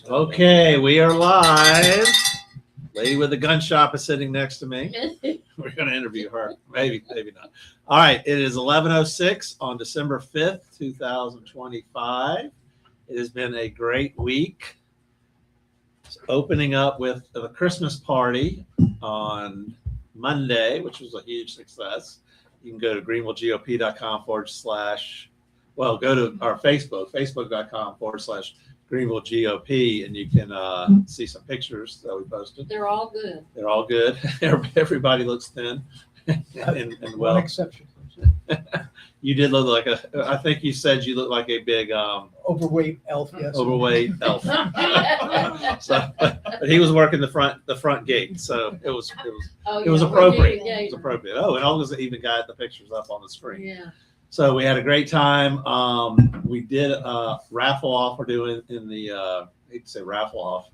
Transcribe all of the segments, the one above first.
Okay, we are live. Lady with the gun shop is sitting next to me. We're going to interview her. Maybe not. All right, it is 11:06 on December 5th, 2025. It has been a great week. It's opening up with the Christmas party on Monday, which was a huge success. You can go to greenvillegop.com / go to our facebook.com/Greenville GOP, and you can see some pictures that we posted. They're all good. They're all good. Everybody looks thin and well. One exception. You did look like I think you said you looked like a big Overweight elf, yes. overweight elf. So, but he was working the front gate, so it was appropriate. It was appropriate. Oh, and Olga's even got the pictures up on the screen. Yeah. So we had a great time. We did a raffle off. We're doing in the I hate to say raffle off,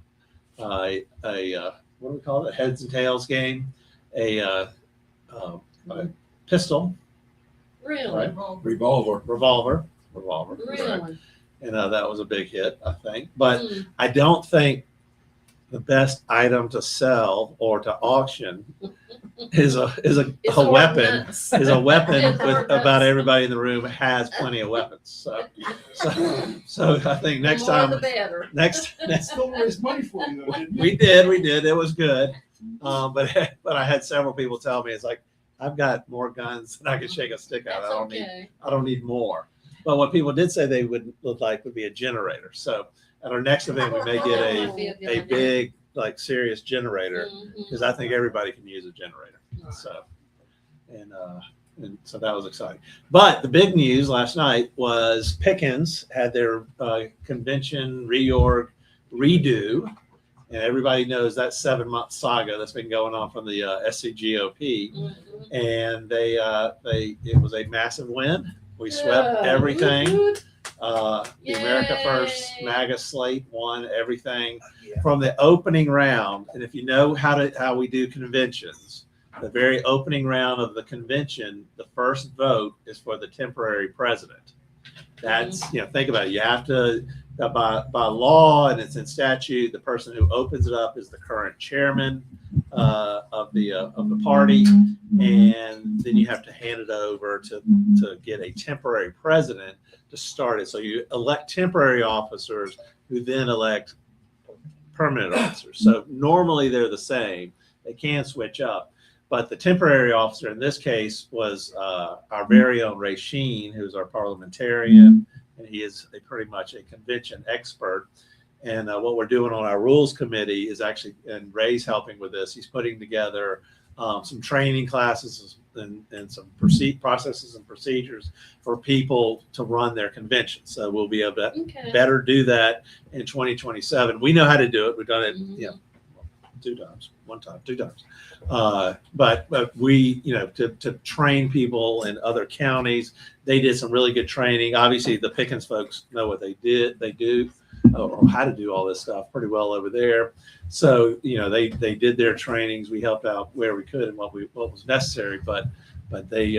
what do we call it? A heads and tails game. A pistol. Really? Right. Revolver. Revolver. Really? Right. And that was a big hit, I think. But I don't think the best item to sell or to auction is a weapon. Is a weapon with about everybody in the room has plenty of weapons. So I think next time, the better. next Still raised money for you, though, didn't we did. It was good. But I had several people tell me, it's like, I've got more guns than I can shake a stick out. That's I don't need more. But what people did say they would be a generator. So at our next event, we may get a big, like, serious generator, because I think everybody can use a generator. So, and so that was exciting. But the big news last night was Pickens had their convention reorg redo, and everybody knows that 7-month saga that's been going on from the SCGOP, and it was a massive win. We swept everything. The America First MAGA slate won everything from the opening round. And if you know how we do conventions, the very opening round of the convention, the first vote is for the temporary president. That's, think about it. You have to, by law, and it's in statute, the person who opens it up is the current chairman of the party, and then you have to hand it over to get a temporary president to start it. So you elect temporary officers who then elect permanent officers. So normally they're the same. They can switch up. But the temporary officer in this case was our very own Ray Sheen, who's our parliamentarian, and he is pretty much a convention expert. And what we're doing on our rules committee is actually, and Ray's helping with this, he's putting together some training classes and some processes and procedures for people to run their convention. So we'll be able to better do that in 2027. We know how to do it. We've done it, two times. But we, to train people in other counties, they did some really good training. Obviously, the Pickens folks know what they do, or how to do all this stuff pretty well over there. So, they did their trainings. We helped out where we could and what was necessary. But they,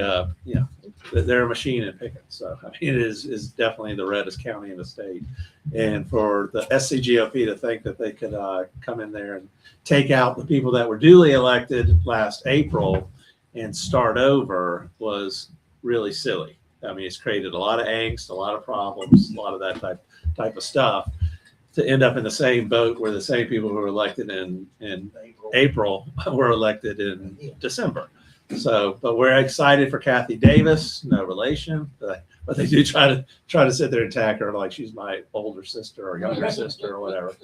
they're a machine in Pickens. So I mean, it is definitely the reddest county in the state. And for the SCGOP to think that they could come in there and take out the people that were duly elected last April and start over was really silly. I mean, it's created a lot of angst, a lot of problems, a lot of that type of stuff, to end up in the same boat where the same people who were elected in April were elected in December. So, but we're excited for Kathy Davis, no relation, but they do try to sit there and attack her like she's my older sister or younger sister or whatever,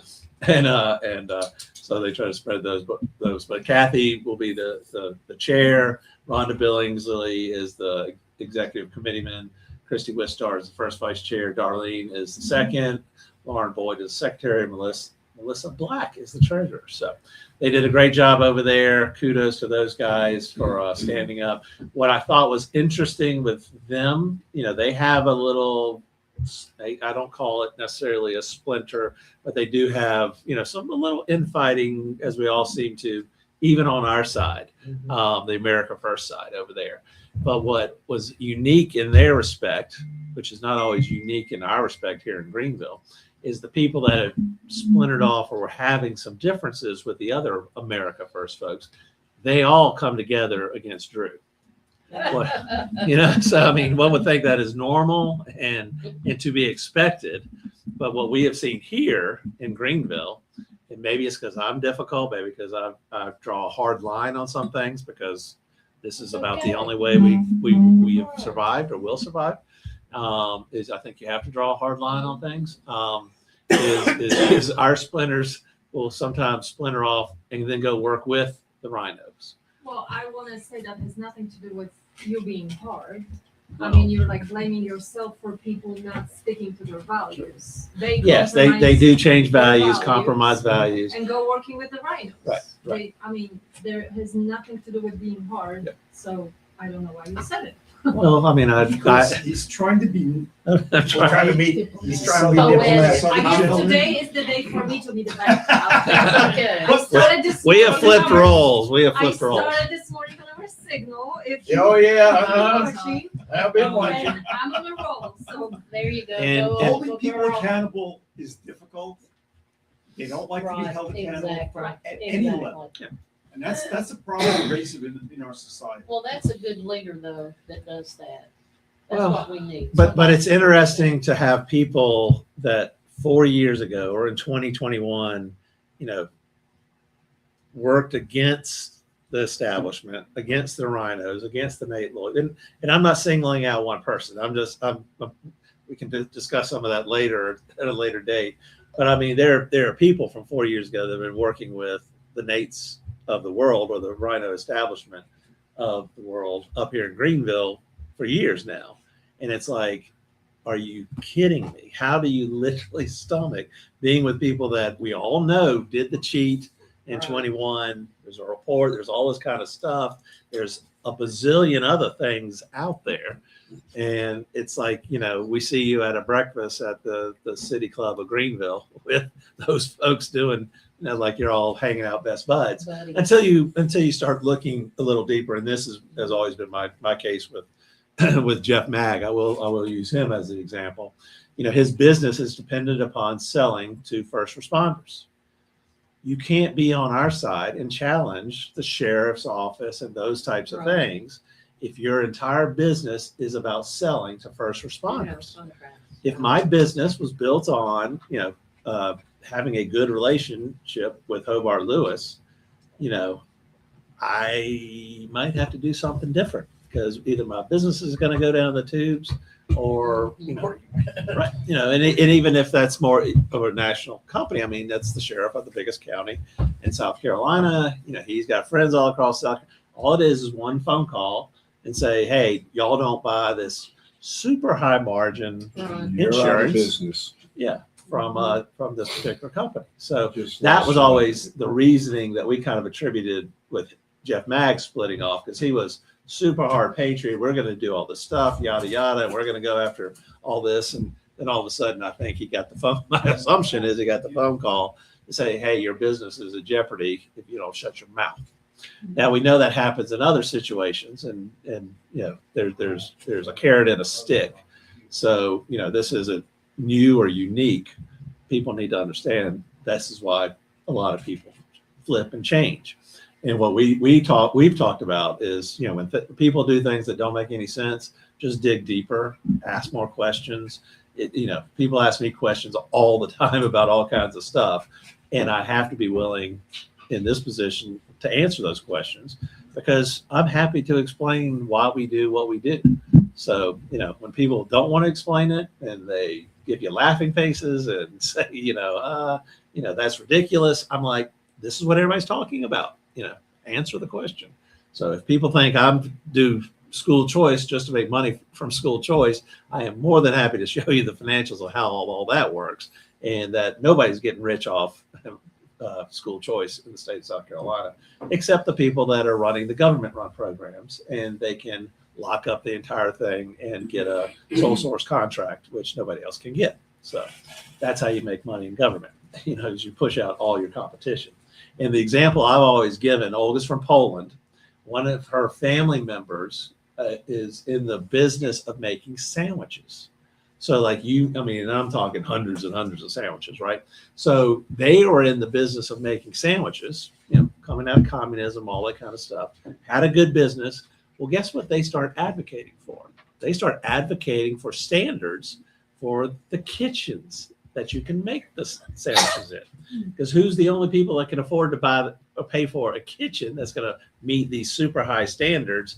and so they try to spread those. But Kathy will be the chair. Rhonda Billingsley is the executive committeeman. Christy Wistar is the first vice chair. Darlene is the second. Lauren Boyd is the secretary. Melissa Black is the treasurer. So they did a great job over there. Kudos to those guys for standing up. What I thought was interesting with them, they have a little, I don't call it necessarily a splinter, but they do have, a little infighting, as we all seem to, even on our side, the America First side over there. But what was unique in their respect, which is not always unique in our respect here in Greenville, is the people that have splintered off or were having some differences with the other America First folks. They all come together against Drew. So I mean, one would think that is normal and to be expected. But what we have seen here in Greenville, and maybe it's because I'm difficult, maybe because I draw a hard line on some things, because this is about the only way we have survived or will survive. Is I think you have to draw a hard line on things. Is our splinters will sometimes splinter off and then go work with the rhinos. Well, I want to say that has nothing to do with you being hard. I mean, you're like blaming yourself for people not sticking to their values. They do change values, values. compromise values. And go working with the rhinos. Right. I mean, there has nothing to do with being hard. Yep. So I don't know why you said it. Well, I mean, Because he's trying to be, I'm trying to be Oh, diplomatic. I guess today is the day for me to be the bad cop. Okay. I started this we have morning flipped on our- roles. We have I flipped roles. started this morning on our signal. If Oh, yeah, I'm watching. I've been watching. and I'm on a roll. So There you go. And- Go, and- Holding people girl. accountable is difficult. They don't like to be Right, held accountable exactly, at any exactly. level. And that's a problem with racism in our society. Well, that's a good leader though that does that. That's Well, what we need. But it's interesting to have people that 4 years ago or in 2021, worked against the establishment, against the rhinos, against the Nate Lloyd. And I'm not singling out one person. We can discuss some of that later at a later date. But I mean, there are people from 4 years ago that have been working with the Nates of the world, or the rhino establishment of the world, up here in Greenville for years now. And it's like, are you kidding me? How do you literally stomach being with people that we all know did the cheat in 21? There's a report, there's all this kind of stuff. There's a bazillion other things out there. And it's like, we see you at a breakfast at the City Club of Greenville with those folks doing, like you're all hanging out best buds. Buddy. Until you start looking a little deeper. And this has always been my case with with Jeff Mag. I will use him as an example. His business is dependent upon selling to first responders. You can't be on our side and challenge the sheriff's office and those types of Right. things if your entire business is about selling to first responders. If my business was built on, having a good relationship with Hobart Lewis, I might have to do something different, because either my business is going to go down the tubes, or right, and even if that's more of a national company, I mean, that's the sheriff of the biggest county in South Carolina. He's got friends all across South Carolina. All it is one phone call and say, hey, y'all don't buy this super high margin You're out of insurance. business. Yeah, from this particular company. So Just that lost was your- always the reasoning that we kind of attributed with Jeff Mag splitting off, because he was super hard patriot. We're going to do all this stuff, yada yada, and we're going to go after all this. And then all of a sudden, I think he got the phone. My assumption is he got the phone call to say, "Hey, your business is in jeopardy if you don't shut your mouth." Now we know that happens in other situations, and there's a carrot and a stick. So this isn't new or unique. People need to understand this is why a lot of people flip and change. And what we've talked about is, when people do things that don't make any sense, just dig deeper, ask more questions. People ask me questions all the time about all kinds of stuff, and I have to be willing in this position to answer those questions, because I'm happy to explain why we do what we do. So, when people don't want to explain it and they give you laughing faces and say, that's ridiculous, I'm like, this is what everybody's talking about. Answer the question. So if people think I'm do school choice just to make money from school choice, I am more than happy to show you the financials of how all that works, and that nobody's getting rich off school choice in the state of South Carolina, except the people that are running the government-run programs, and they can lock up the entire thing and get a sole source contract, which nobody else can get. So that's how you make money in government, as you push out all your competition. And the example I've always given, Olga's from Poland. One of her family members is in the business of making sandwiches. So like and I'm talking hundreds and hundreds of sandwiches, right? So they are in the business of making sandwiches, coming out of communism, all that kind of stuff, had a good business. Well, guess what they start advocating for? They start advocating for standards for the kitchens that you can make the sandwiches in. Because who's the only people that can afford to buy or pay for a kitchen that's going to meet these super high standards?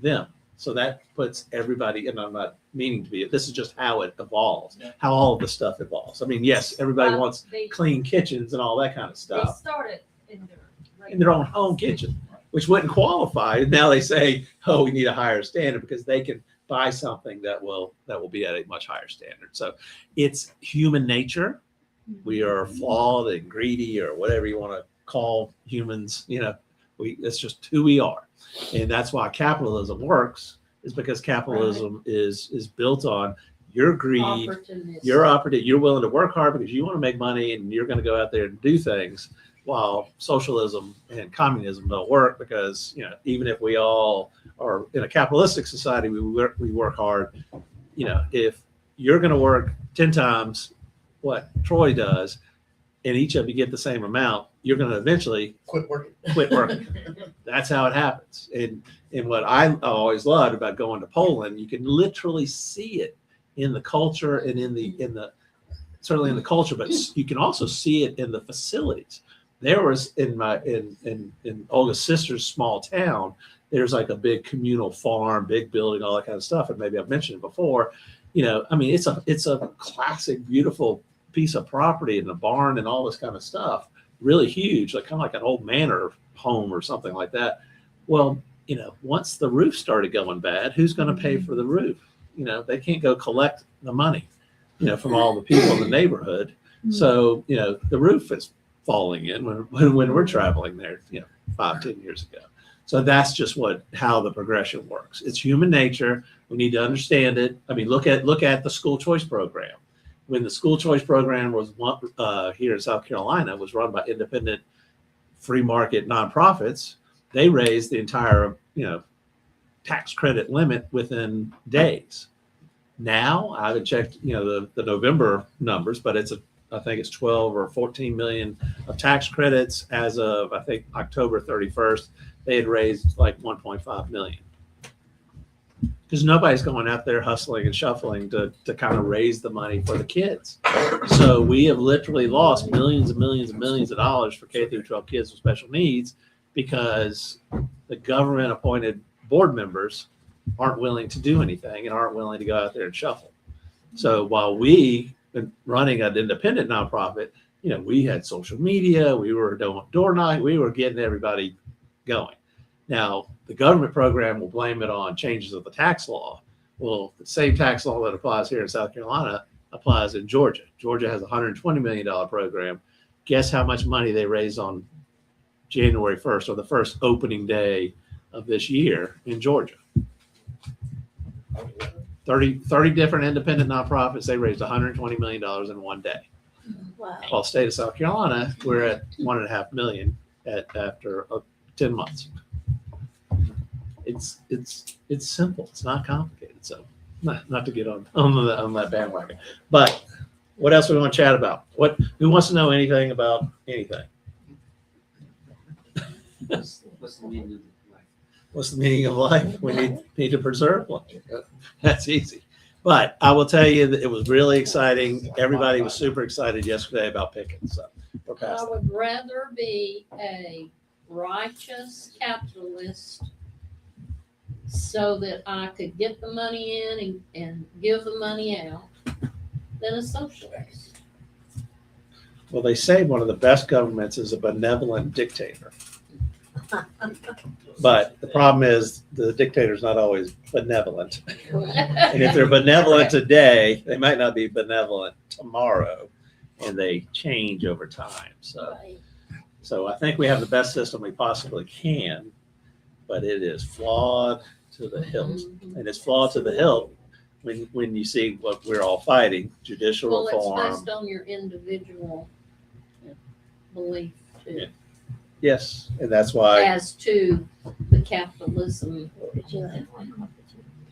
Them. So that puts everybody, and I'm not meaning to be, this is just how it evolves, how all of the stuff evolves. I mean, yes, everybody wants clean kitchens and all that kind of They stuff started in their own home kitchen, which wouldn't qualify. Now they say, oh, we need a higher standard because they can buy something that will be at a much higher standard. So it's human nature. We are flawed and greedy, or whatever you want to call humans. It's just who we are. And that's why capitalism works, is because capitalism is built on your greed, you're willing to work hard because you want to make money, and you're going to go out there and do things, while socialism and communism don't work, because even if we all are in a capitalistic society, we work hard. If you're going to work 10 times what Troy does, and each of you get the same amount, you're going to eventually Quit working. That's how it happens. And what I always loved about going to Poland, you can literally see it in the culture, and in the certainly in the culture, but you can also see it in the facilities. There was in Olga's sister's small town, there's like a big communal farm, big building, all that kind of stuff. And maybe I've mentioned it before. It's a classic, beautiful piece of property, and a barn and all this kind of stuff, really huge, like kind of like an old manor home or something like that. Well, once the roof started going bad, who's going to pay for the roof? They can't go collect the money, from all the people in the neighborhood. So, the roof is falling in when we're traveling there, 5-10 years ago. So that's just how the progression works. It's human nature. We need to understand it. I mean, look at the school choice program. When the school choice program was here in South Carolina, was run by independent free market nonprofits, they raised the entire, tax credit limit within days. Now I haven't checked, the November numbers, but I think it's 12 or 14 million of tax credits as of, I think, October 31st. They had raised like 1.5 million. Because nobody's going out there hustling and shuffling to kind of raise the money for the kids. So we have literally lost millions and millions and millions of dollars for K through 12 kids with special needs, because the government appointed board members aren't willing to do anything and aren't willing to go out there and shuffle. So while we been running an independent nonprofit, we had social media, we were doing door knock, we were getting everybody going. Now, the government program will blame it on changes of the tax law. Well, the same tax law that applies here in South Carolina applies in Georgia. Georgia has a $120 million program. Guess how much money they raised on January 1st, or the first opening day of this year in Georgia? 30 different independent nonprofits, they raised $120 million in one day. Wow. While state of South Carolina, we're at 1.5 million after 10 months. It's simple. It's not complicated. So not to get on that bandwagon. But what else do we want to chat about? Who wants to know anything about anything? What's the meaning of life? What's the meaning of life? We need to preserve life. That's easy. But I will tell you that it was really exciting. Everybody was super excited yesterday about Pickens. So we're I past would rather be a righteous capitalist so that I could get the money in and give the money out than a socialist. Well, they say one of the best governments is a benevolent dictator. But the problem is the dictator's not always benevolent. And if they're benevolent today, they might not be benevolent tomorrow, and they change over time. So I think we have the best system we possibly can, but it is flawed to the hilt. And it's flawed to the hilt when you see what we're all fighting, judicial Well, reform. it's based on your individual belief too. Yeah. Yes, and that's why, as to the capitalism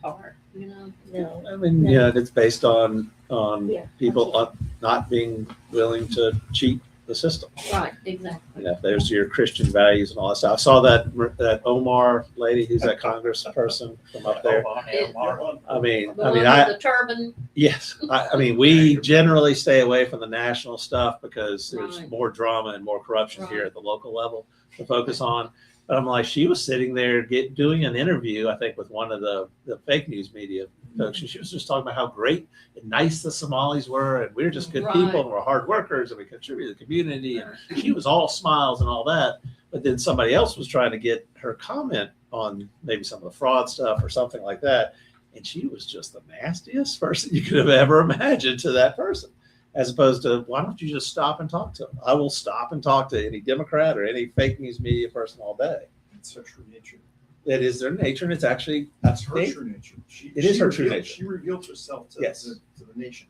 part, you know? No. I mean, yeah, it's based on Yeah. people not being willing to cheat the system. Right, exactly. You know, there's your Christian values and all that stuff. I saw that Omar lady, who's that Congress person from up there. I mean, The one with the turban, yes, I mean, we generally stay away from the national stuff because there's Right. more drama and more corruption here Right. at the local level to focus on. But I'm like, she was sitting there doing an interview, I think, with one of the fake news media folks. And she was just talking about how great and nice the Somalis were. And we we're just good Right. people and we're hard workers and we contribute to the community. And she was all smiles and all that. But then somebody else was trying to get her comment on maybe some of the fraud stuff or something like that. And she was just the nastiest person you could have ever imagined to that person. As opposed to, why don't you just stop and talk to them? I will stop and talk to any Democrat or any fake news media person all day. It's her true nature. That is their nature, and it's actually, That's her they- true nature. It is she her true revealed- nature. She revealed herself to, Yes. to the nation.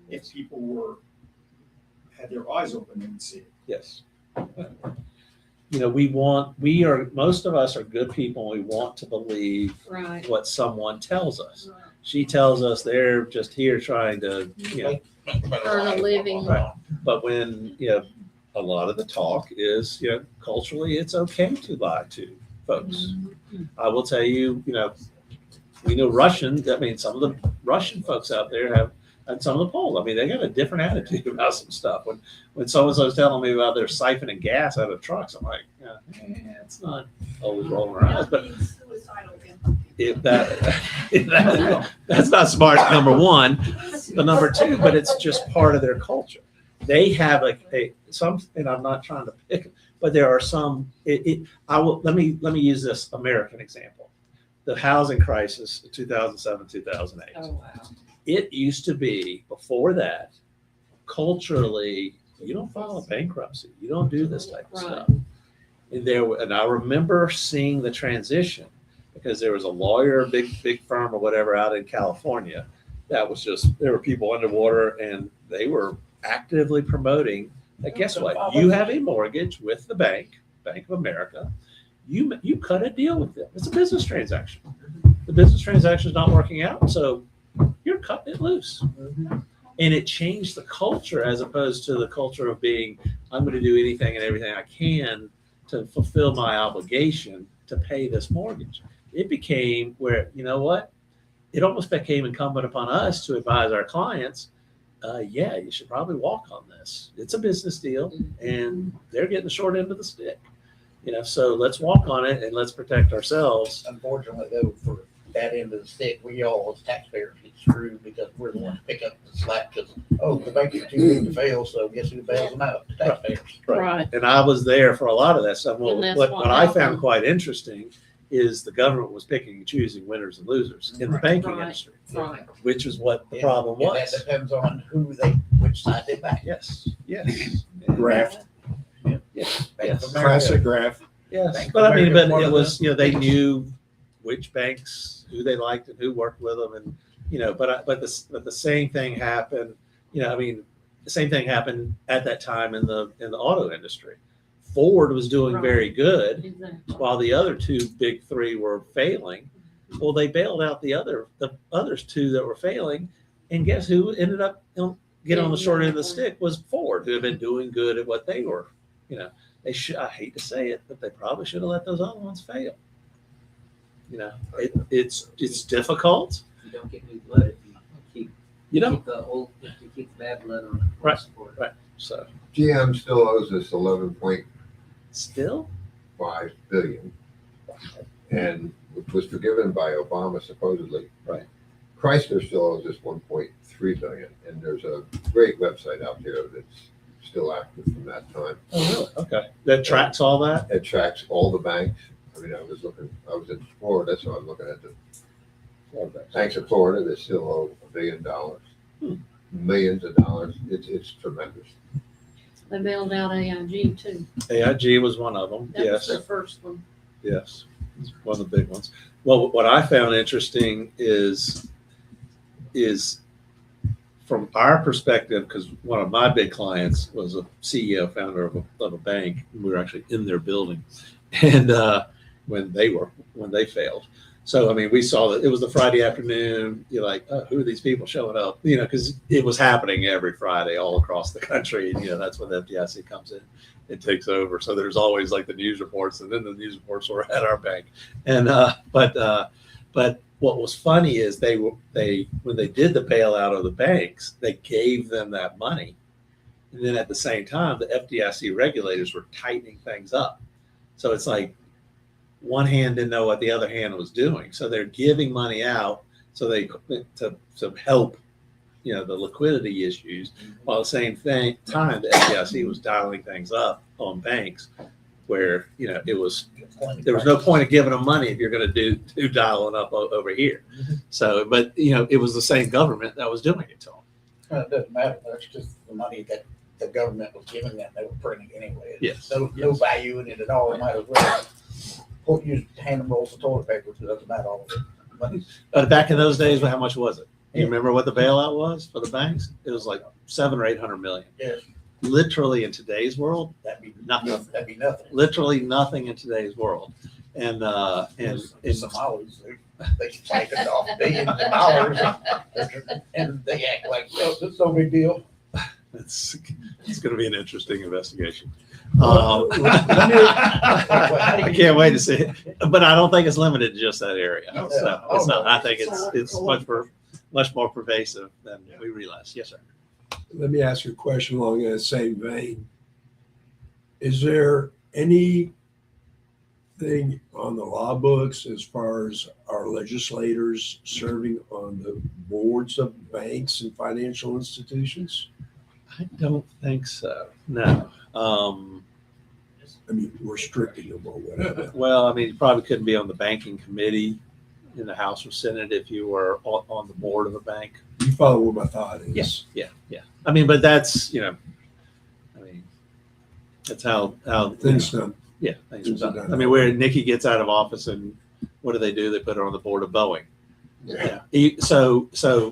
If people had their eyes open, they would see it. yes. You know, most of us are good people. And we want to believe right. what someone tells us. She tells us they're just here trying to, Earn a living. Right. But when, a lot of the talk is, culturally, it's okay to lie to folks. I will tell you, we know Russian. I mean, some of the Russian folks out there have, and some of the Poles, I mean, they got a different attitude about some stuff. When so-and-so's telling me about their siphoning gas out of trucks, I'm like, it's not always rolling around. But that's not smart, number one. But number two, but it's just part of their culture. They have some, and I'm not trying to pick, but there are some. Let me use this American example: the housing crisis, 2007, 2008. Oh, wow. It used to be before that, culturally, you don't file a bankruptcy, you don't do this type of Right. stuff. And I remember seeing the transition because there was a lawyer, big firm or whatever out in California that was there were people underwater and they were actively promoting that. Guess what? You have a mortgage with the Bank of America. You cut a deal with them. It's a business transaction. The business transaction is not working out, so you're cutting it loose. And it changed the culture as opposed to the culture of being, I'm going to do anything and everything I can to fulfill my obligation to pay this mortgage. It became where, you know what? It almost became incumbent upon us to advise our clients, you should probably walk on this. It's a business deal and they're getting the short end of the stick. So let's walk on it and let's protect ourselves. Unfortunately, though, for that end of the stick, we all as taxpayers get screwed because we're the ones to pick up the slack because, the banks are too big to fail, so guess who bails them out? The taxpayers. Right. And I was there for a lot of that stuff. Well, And that's what what I happened. found quite interesting is the government was picking and choosing winners and losers in the banking Right. industry, Right. which is what the problem And was. that depends on which side they back. Yes, Graft. Bank Yes. of America. Classic graft. yes. Bank of But I mean, America's but one it of was, they knew which banks, who they liked and who worked with them. And, but the same thing happened, the same thing happened at that time in the auto industry. Ford was doing Right. very good Exactly. while the other two big three were failing. Well, they bailed out the others two that were failing, and guess who ended up getting on the short end of the stick was Ford, who had been doing good at what they were. They should. I hate to say it, but they probably should have let those other ones fail. It's difficult. You don't get new blood if you keep, Keep the bad blood on. Right. Support. Right. So GM still owes us 11.5 still, billion, and which was forgiven by Obama supposedly. Right. Chrysler still owes us 1.3 billion, and there's a great website out there that's still active from that time. oh really? Okay, that tracks all that. It tracks all the banks. I mean, I was in Florida, so I'm looking at the banks of Florida that still owe $1 billion, millions of dollars. It's tremendous. They bailed out AIG too. AIG was one of them. That was Yes. the first one. Yes, it's one of the big ones. Well, what I found interesting is from our perspective, because one of my big clients was a CEO, founder of a bank, and we were actually in their building, and when they failed. So I mean, we saw that it was the Friday afternoon. You're like, oh, who are these people showing up? You know, because it was happening every Friday all across the country, and that's when the FDIC comes in. It takes over. So there's always like the news reports, and then the news reports were at our bank. And but what was funny is they when they did the bailout of the banks, they gave them that money, and then at the same time, the FDIC regulators were tightening things up. So it's like one hand didn't know what the other hand was doing. So they're giving money out so they to help the liquidity issues, while at the same time the FDIC was dialing things up on banks where there was no point of giving them money if you're going to do dialing up over here. So but it was the same government that was doing it to them. It doesn't matter. That's just the money that the government was giving them. They were printing anyway. Yes. No value in it at all. It might as well use hand them rolls of toilet paper. It doesn't matter all of it. But back in those days, how much was it? You remember what the bailout was for the banks? It was like 700 or 800 million. Yes. Literally in today's world, That'd be nothing. That'd be nothing. Literally nothing in today's world. And Somalis, they take it off billions of dollars, and they act like, it's no big deal. it's going to be an interesting investigation. I I can't wait to see it, but I don't think it's limited to just that area. No. So it's not. I think it's much more pervasive than we realize. Yes, sir. Let me ask you a question along that same vein. Is there anything on the law books as far as our legislators serving on the boards of banks and financial institutions? I don't think so. No. I mean, restricting them or whatever. Well, I mean, you probably couldn't be on the banking committee in the House or Senate if you were on the board of a bank. You follow what my thought is. Yeah. I mean, but that's that's how Things done. Yeah, things are Things are done. done. I mean, where Nikki gets out of office, and what do? They put her on the board of Boeing. Yeah. So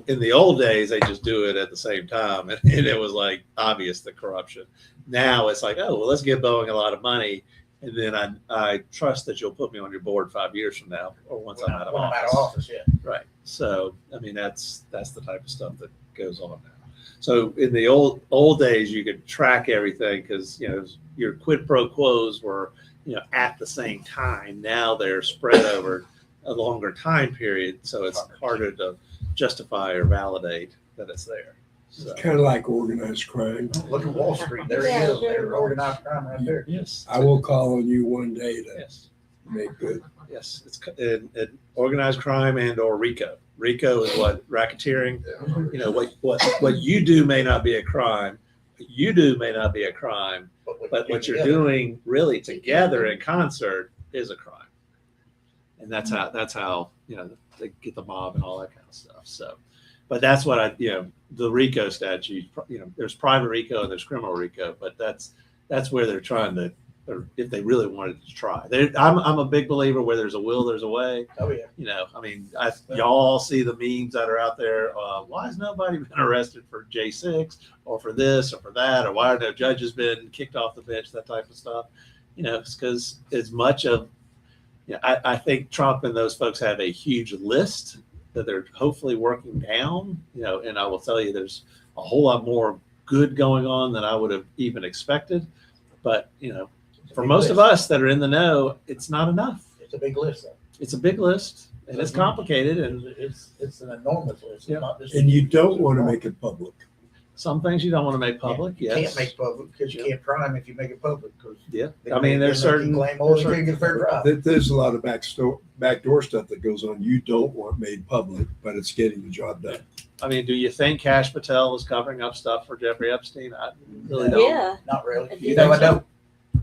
in the old days, they just do it at the same time, and it was like obvious the corruption. Now it's like, oh, well, let's give Boeing a lot of money, and then I trust that you'll put me on your board 5 years from now, or once I'm out of office. Yeah. Right. So I mean, that's the type of stuff that goes on now. So in the old days, you could track everything because your quid pro quos were at the same time. Now they're spread over a longer time period, so it's harder to justify or validate that it's there. So, Kind of like organized crime. Look at Wall Street. There he is. There's organized crime right there. yes, I will call on you one day to yes, make good. yes. It's in organized crime and/or RICO. RICO is what racketeering. What you do may not be a crime. What you do may not be a crime, but what you're doing really together in concert is a crime. And that's how they get the mob and all that kind of stuff. So, but that's what the RICO statute. There's private RICO and there's criminal RICO, but that's where they're trying to, or if they really wanted to try. I'm a big believer where there's a will, there's a way. Oh yeah. I mean, y'all see the memes that are out there. Why has nobody been arrested for J6 or for this or for that, or why are no judges been kicked off the bench? That type of stuff. It's because as much of I think Trump and those folks have a huge list that they're hopefully working down, and I will tell you there's a whole lot more good going on than I would have even expected. But, for most of us that are in the know, it's not enough. It's a big list, though. It's a big list, and it's complicated, and It's an enormous list. Yeah. Not just And you don't want to make it public. some things you don't want to make public. You Yes. can't make public because you can't try them if you make it public. Yeah. I mean, there's certain. Claim, oh, you can't get a fair trial. There's a lot of backdoor stuff that goes on you don't want made public, but it's getting the job done. I mean, do you think Kash Patel was covering up stuff for Jeffrey Epstein? I really don't. Yeah. Not really. You No, think I don't.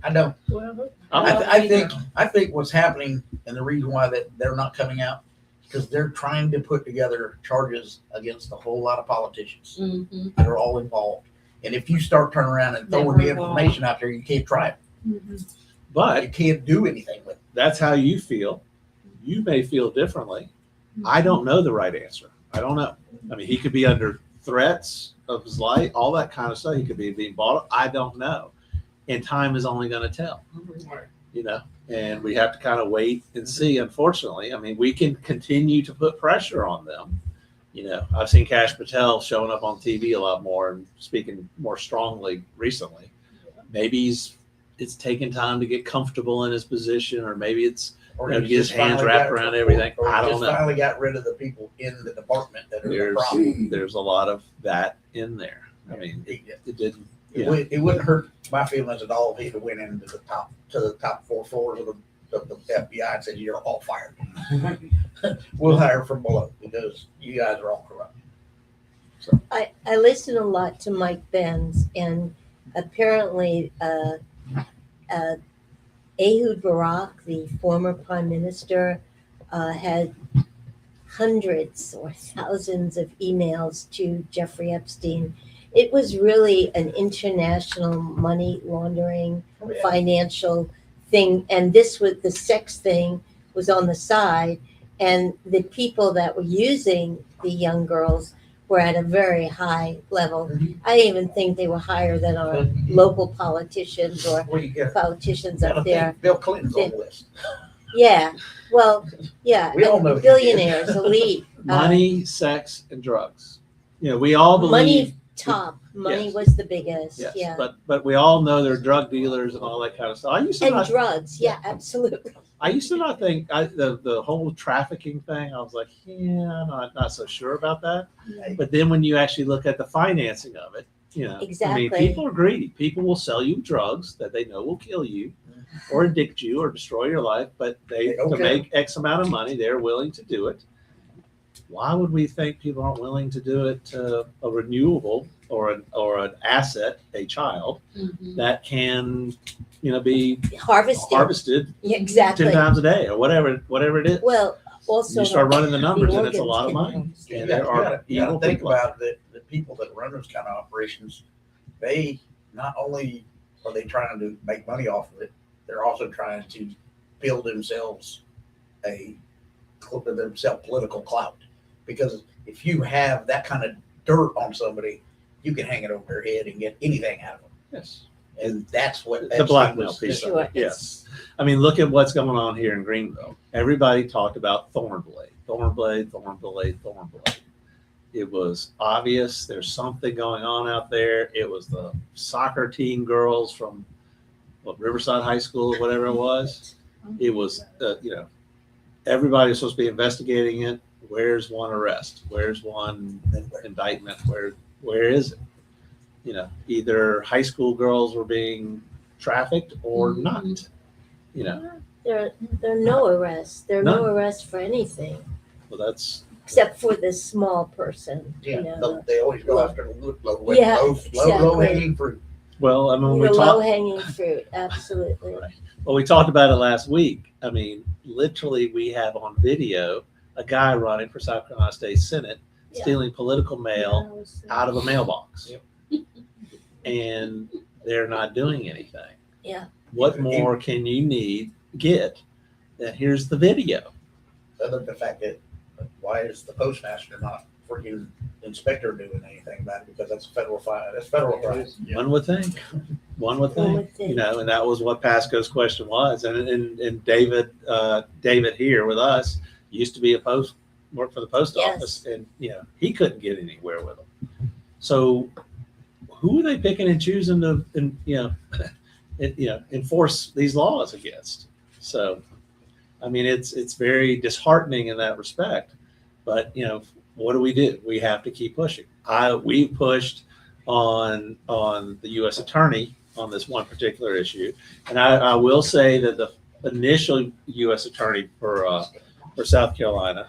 I don't. Well, I think what's happening and the reason why that they're not coming out because they're trying to put together charges against a whole lot of politicians Mhm. that are all involved. And if you start turning around and throwing the information out there, you can't try it. You but can't do anything with it. that's how you feel. You may feel differently. I don't know the right answer. I don't know. I mean, he could be under threats of his life, all that kind of stuff. He could be being bought. I don't know. And time is only going to tell, you know, and we have to kind of wait and see, unfortunately. I mean, we can continue to put pressure on them. You know, I've seen Kash Patel showing up on TV a lot more and speaking more strongly recently. Maybe it's taking time to get comfortable in his position, or maybe it's, Or you know, he's get his just hands finally wrapped got- around everything. or I don't just know. Finally got rid of the people in the department that are the problem. There's a lot of that in there. I mean, it didn't. Yeah. It wouldn't hurt my feelings at all if he'd have went into the top 4 floors of the FBI and said, "You're all fired. We'll hire from below because you guys are all corrupt." I listen a lot to Mike Benz, and apparently Ehud Barak, the former prime minister, had hundreds or thousands of emails to Jeffrey Epstein. It was really an international money laundering financial thing, and this was the sex thing was on the side, and the people that were using the young girls were at a very high level. I even think they were higher than our local politicians or Well, you get politicians I up don't there. think Bill Clinton's on the list. Yeah, well, yeah, We all and know he did. billionaires, elite. Money, sex, and drugs. You know, we all believe. Money top. Money Yes. was the biggest, Yes, yeah. but we all know they're drug dealers and all that kind of stuff. I used to And not, drugs, yeah, absolutely. think the whole trafficking thing. I was like, yeah, not so sure about that. But then when you actually look at the financing of it, you know, I Exactly. mean, people are greedy. People will sell you drugs that they know will kill you, or addict you, or destroy your life. But to Okay. make X amount of money, they're willing to do it. Why would we think people aren't willing to do it to a renewable or an asset, a child Mhm. that can, you know, be Harvested, harvested yeah, 10 exactly. times a day or whatever it is? Well, also. You start running the numbers and it's a organs lot of can money. harvest. And there are You gotta evil think people. about it, the people that run those kind of operations, they not only are they trying to make money off of it, they're also trying to build themselves political clout. Because if you have that kind of dirt on somebody, you can hang it over their head and get anything out of them. Yes. And that's what The blackmail was- piece of Sure, it, yes. I mean, look at what's going on here in Greenville. Everybody talked about Thornblade. It was obvious there's something going on out there. It was the soccer team girls from Riverside High School or whatever it was. It was, you know, everybody was supposed to be investigating it. Where's one arrest? Where's one indictment? Where is it? You know, either high school girls were being trafficked or Mhm. not. You know, There are no arrests. There are no None. arrests for anything, well, that's except for this small person, you Yeah, know. they always go after the Yeah, low exactly. hanging fruit. well. I mean, when The we low talked. hanging fruit, absolutely. Right. Well, we talked about it last week. I mean, literally, we have on video a guy running for South Carolina State Senate Yeah. stealing political mail out of a mailbox. Yep. And they're not doing anything. Yeah. What more can you get? And here's the video. Other than the fact that, why is the postmaster not freaking inspector doing anything about it? Because that's a federal fine, that's federal crime. One would think. One would One think. would think. You know, and that was what Pasco's question was. And David here with us used to worked for the post Yes. office, and you know, he couldn't get anywhere with them. So who are they picking and choosing to, enforce these laws against? So, I mean, it's very disheartening in that respect. But you know, what do? We have to keep pushing. We pushed on the U.S. attorney on this one particular issue, and I will say that the initial U.S. attorney for South Carolina,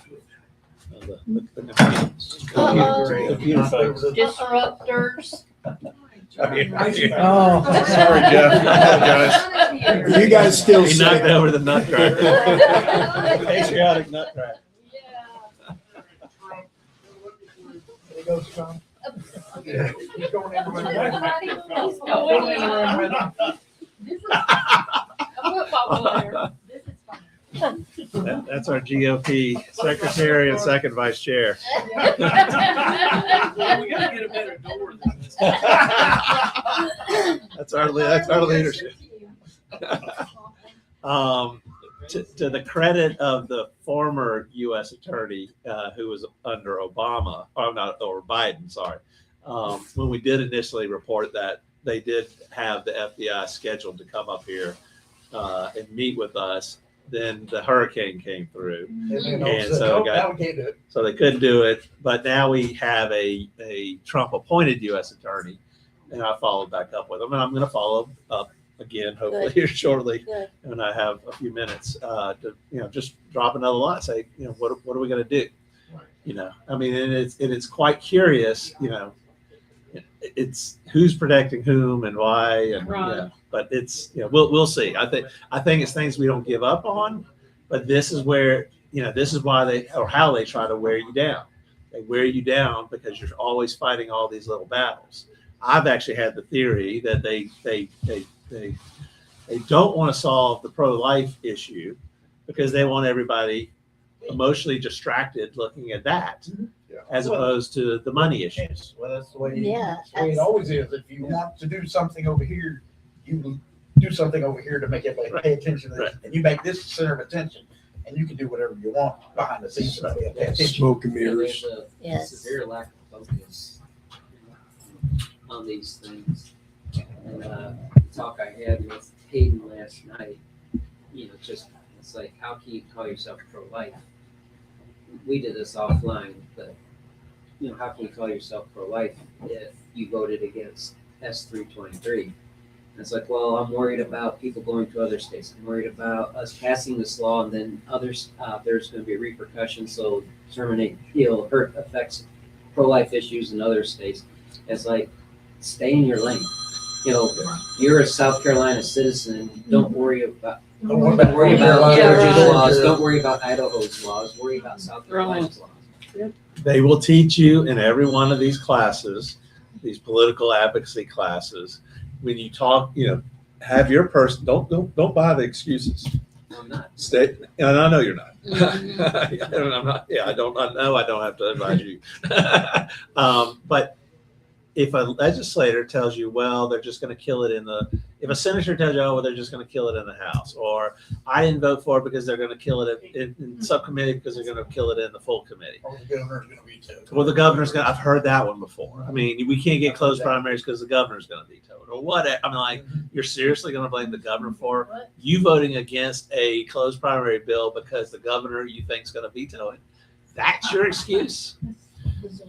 computer folks. Disruptors. Oh, sorry, Jeff. I apologize. You guys still He say knocked that. over the nutcracker. Patriotic nutcracker. There goes Trump. He's going in with He's going in. This is, A football player. this is fun. That's our GOP secretary and second vice chair. We gotta get a better door than this. That's our leadership. To the credit of the former U.S. attorney who was under Obama, or Biden, sorry, when we did initially report that, they did have the FBI scheduled to come up here and meet with us. Then the hurricane came through, and so now we can't do it. so they couldn't do it. But now we have a Trump-appointed U.S. attorney, and I followed back up with him, and I'm going to follow up again, hopefully Good. here shortly, Good. when I have a few minutes to just drop another line, say what are we going to do? I mean, and it's quite curious, it's who's protecting whom and why, and Right. but it's we'll see. I think it's things we don't give up on, but this is where this is why how they try to wear you down. They wear you down because you're always fighting all these little battles. I've actually had the theory that they don't want to solve the pro-life issue because they want everybody emotionally distracted looking at that, as opposed to the money issues. Well, that's the way, Yeah, that's the way it always is. If you want to do something over here, you do something over here to make everybody pay attention to this. And you make this the center of attention, and you can do whatever you want behind the scenes. So they pay attention. Smoke and Yeah, mirrors. there's a Yes. severe lack of focus on these things. And the talk I had with Hayden last night, it's like, how can you call yourself pro-life? We did this offline, but how can you call yourself pro-life if you voted against S323? And it's like, well, I'm worried about people going to other states. I'm worried about us passing this law and then others, there's going to be repercussions. So hurt affects pro-life issues in other states. It's like, stay in your lane. You're a South Carolina citizen. Don't worry about Georgia's laws. Don't worry about Idaho's laws. Worry about South Carolina's laws. They will teach you in every one of these classes, these political advocacy classes, when you talk, have your person. Don't buy the excuses. I'm not. Stay, and I know you're not. Mhm. I'm not. Yeah, I know I don't have to advise you. But if a legislator tells you, well, they're just going to kill it if a senator tells you, oh, well, they're just going to kill it in the House, or I didn't vote for it because they're going to kill it in subcommittee because they're going to kill it in the full committee. Or the governor's going to veto it. Well, the governor's going to, I've heard that one before. I mean, we can't get closed primaries because the governor's going to veto it or what. I'm like, you're seriously going to blame the governor for you voting against a closed primary bill because the governor you think is going to veto it? That's your excuse.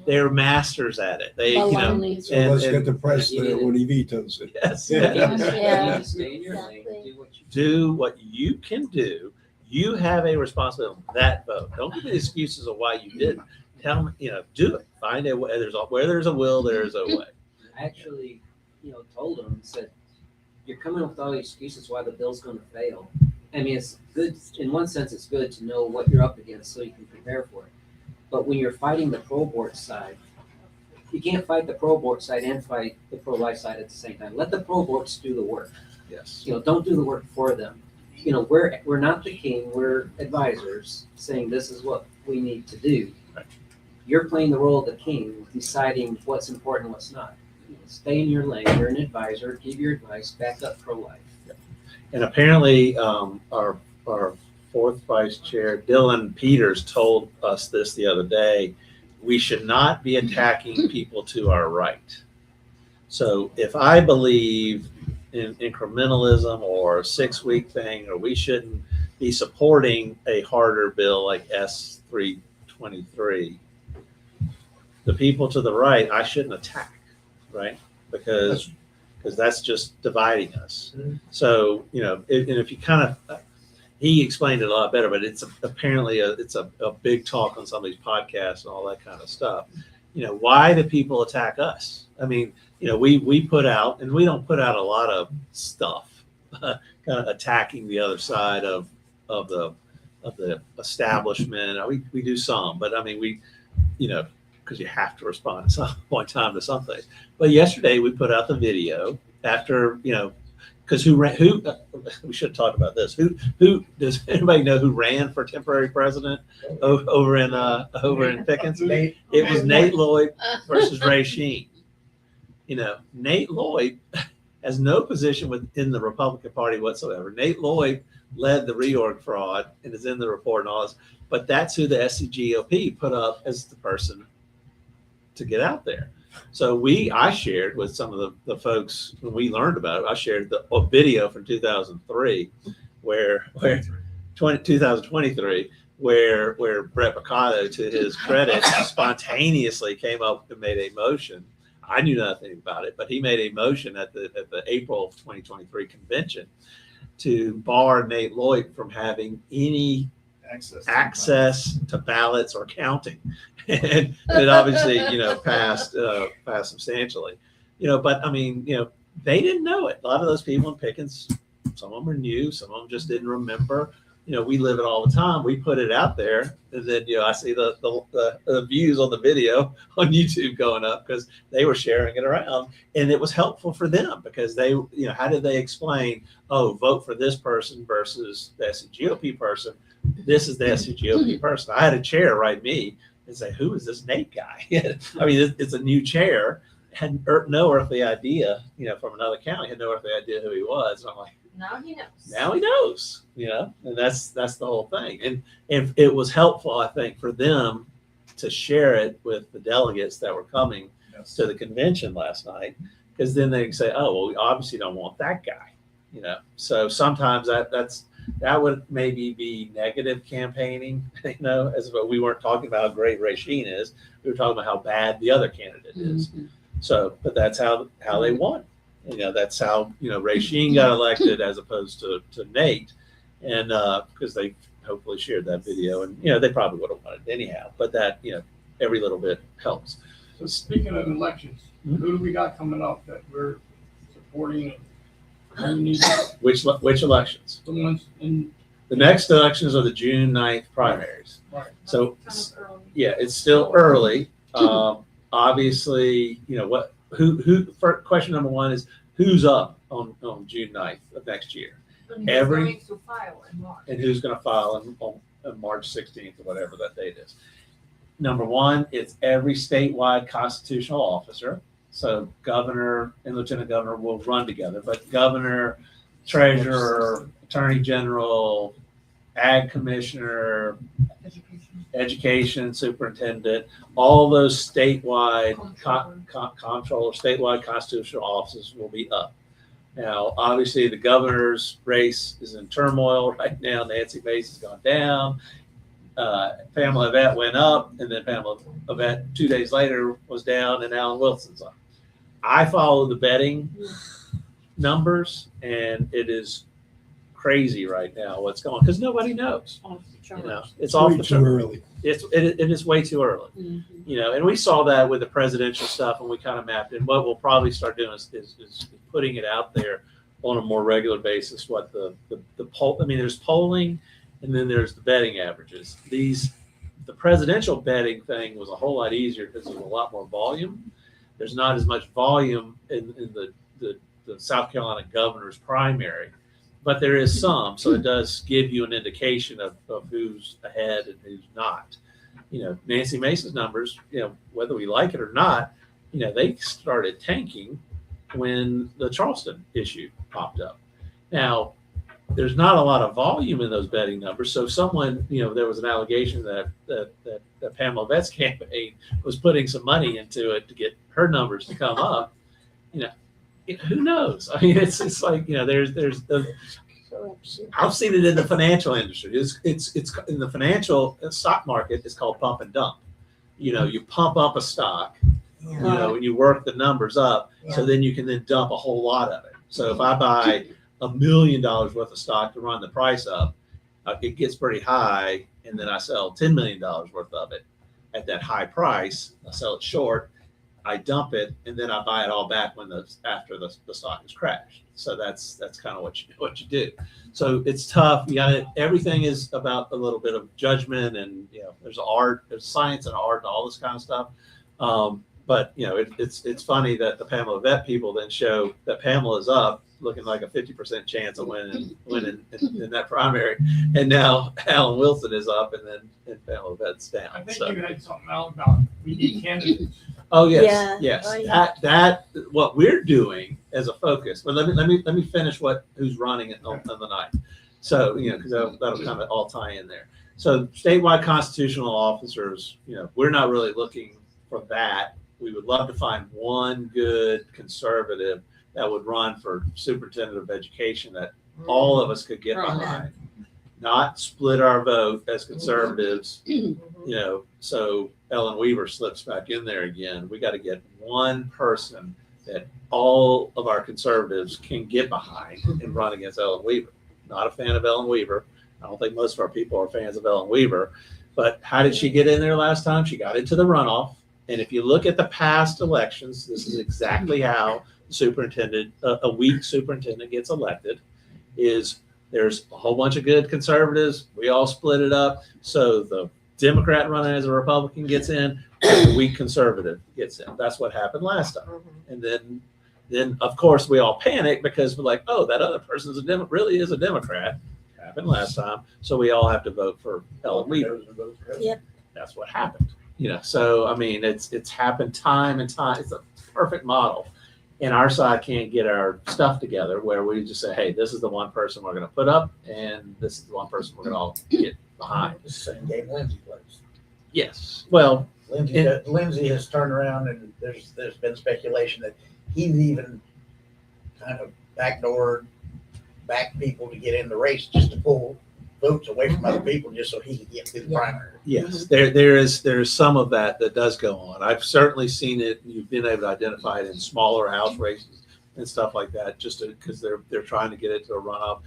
They're masters at it. They, Baloney. So let's get the president when he vetoes it. yes. You Yeah. need to stay in your lane. Exactly. Do what you Do what you can do. You have a responsibility on that vote. Don't give me excuses of why you didn't. Tell me, do it. Find a way. Where there's a will, there's a way. I actually, told him, said, you're coming up with all the excuses why the bill's going to fail. I mean, it's good. In one sense, it's good to know what you're up against so you can prepare for it. But when you're fighting the pro-abort side, you can't fight the pro-abort side and fight the pro-life side at the same time. Let the pro-aborts do the work. Yes. Don't do the work for them. We're not the king. We're advisors saying this is what we need to do. Right. You're playing the role of the king, deciding what's important, what's not. Stay in your lane. You're an advisor. Give your advice. Back up pro-life. And apparently, our fourth vice chair, Dylan Peters, told us this the other day. We should not be attacking people to our right. So if I believe in incrementalism or a 6-week thing, or we shouldn't be supporting a harder bill like S323, the people to the right, I shouldn't attack, right? Because that's just dividing us. So, and if you kind of, he explained it a lot better, but it's apparently a big talk on some of these podcasts and all that kind of stuff. Why do people attack us? I mean, we put out, and we don't put out a lot of stuff, kind of attacking the other side of the establishment. We do some, but I mean, because you have to respond at some point in time to something. But yesterday we put out the video after, because we should talk about this. Who does anybody know who ran for temporary president over in Pickens? Nate, It was Nate Lloyd versus Ray Sheen. Nate Lloyd has no position within the Republican Party whatsoever. Nate Lloyd led the reorg fraud and is in the report and all this, but that's who the SCGOP put up as the person to get out there. So I shared with some of the folks when we learned about it. I shared a video from 2003, where 2023, where Brett Mercado, to his credit, spontaneously came up and made a motion. I knew nothing about it, but he made a motion at the April of 2023 convention to bar Nate Lloyd from having any access to ballots or counting. And it obviously, passed substantially, but I mean, they didn't know it. A lot of those people in Pickens, some of them are new, some of them just didn't remember. We live it all the time. We put it out there, and then I see the views on the video on YouTube going up because they were sharing it around, and it was helpful for them because they, how did they explain? Oh, vote for this person versus the SCGOP person. This is the SCGOP person. I had a chair write me and say, "Who is this Nate guy?" I mean, it's a new chair. Had no earthly idea, from another county. Had no earthly idea who he was. And I'm like, Now he knows. now he knows, and that's the whole thing. And it was helpful, I think, for them to share it with the delegates that were coming to the convention last night, because then they can say, "Oh, well, we obviously don't want that guy," So sometimes that would maybe be negative campaigning, as if we weren't talking about how great Ray Sheen is. We were talking about how bad the other candidate is. So, but that's how they won. That's how, Ray Sheen got elected as opposed to Nate. And because they hopefully shared that video, and, they probably would have won it anyhow, but that, every little bit helps. So speaking of elections, who do we got coming up that we're supporting? Which elections? The ones in. The next elections are the June 9th primaries. Right. So, Kind of early. yeah, it's still early. Obviously, question number one is who's up on June 9th of next year, And he's going to file in March. and who's going to file on March 16th or whatever that date is. Number one, it's every statewide constitutional officer. So governor and lieutenant governor will run together, but governor, treasurer, attorney general, ag commissioner, education superintendent, all those statewide comptroller, statewide constitutional offices will be up. Now, obviously, the governor's race is in turmoil right now. Nancy Mace has gone down. Pamela Yvette went up, and then Pamela Yvette 2 days later was down, and Alan Wilson's up. I follow the betting numbers, and it is crazy right now what's going on because nobody knows. It's off the Too chart. early. It is way too early. And we saw that with the presidential stuff, and we kind of mapped it. What we'll probably start doing is putting it out there on a more regular basis. What the poll? I mean, there's polling, and then there's the betting averages. The presidential betting thing was a whole lot easier because there's a lot more volume. There's not as much volume in the South Carolina governor's primary, but there is some. So it does give you an indication of who's ahead and who's not. Nancy Mace's numbers, whether we like it or not, they started tanking when the Charleston issue popped up. Now, there's not a lot of volume in those betting numbers. So someone, there was an allegation that Pamela Yvette's campaign was putting some money into it to get her numbers to come up. Who knows? I mean, it's like, there's the, I've seen it in the financial industry. It's in the financial stock market. It's called pump and dump. You pump up a stock, and you work the numbers up, so then you can then dump a whole lot of it. So if I buy $1 million worth of stock to run the price up, it gets pretty high, and then I sell $10 million worth of it at that high price. I sell it short, I dump it, and then I buy it all back after the stock has crashed. So that's kind of what you do. So it's tough. Everything is about a little bit of judgment, and there's art, there's science and art, and all this kind of stuff. But, you know, it's funny that the Pamela Vet people then show that Pamela's up, looking like a 50% chance of winning in that primary. And now Alan Wilson is up and Pamela Vet's down. I think So. you had something else about we need candidates. Oh, yes, Yeah. yes. Oh, yeah. That what we're doing as a focus. But let me finish who's running it on the night. So, you know, because that'll kind of all tie in there. So statewide constitutional officers, you know, we're not really looking for that. We would love to find one good conservative that would run for superintendent of education that all of us could get Right. behind. Not split our vote as conservatives, you know, so Ellen Weaver slips back in there again. We got to get one person that all of our conservatives can get behind and run against Ellen Weaver. Not a fan of Ellen Weaver. I don't think most of our people are fans of Ellen Weaver. But how did she get in there last time? She got into the runoff. And if you look at the past elections, this is exactly how the superintendent, a weak superintendent gets elected, is there's a whole bunch of good conservatives. We all split it up. So the Democrat running as a Republican gets in, and the weak conservative gets in. That's what happened last time. And then of course we all panic because we're like, oh, that other person's really is a Democrat. Happened last time. So we all have to vote for Ellen Weaver. Yep. That's what happened. You know, so I mean, it's happened time and time. It's a perfect model. And our side can't get our stuff together where we just say, hey, this is the one person we're going to put up, and this is the one person we're going to all get behind. It's the same game Lindsay plays. Yes. Well, Lindsay has turned around, and there's been speculation that he's even kind of backed people to get in the race just to pull votes away from other people just so he can get through the primary. yes, there's some of that does go on. I've certainly seen it. You've been able to identify it in smaller house races and stuff like that, just because they're trying to get it to a runoff.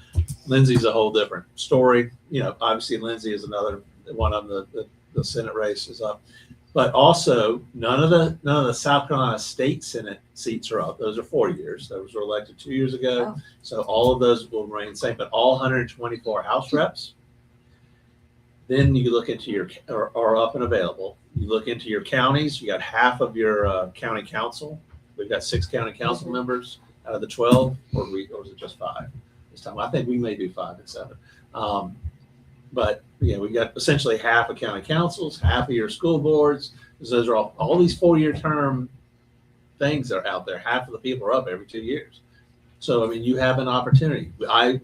Lindsay's a whole different story. You know, obviously Lindsay is another one of the Senate race is up, but also none of the South Carolina state Senate seats are up. Those are 4 years. Those were elected 2 years ago. Oh. So all of those will remain the same, but all 124 House reps. Then you look into are up and available. You look into your counties. You got half of your county council. We've got 6 county council members out of the 12, or is it just 5 this time? I think we may do 5 and 7. But you know, we got essentially half of county councils, half of your school boards. Those are all these 4-year term things that are out there. Half of the people are up every 2 years. So I mean, you have an opportunity. Like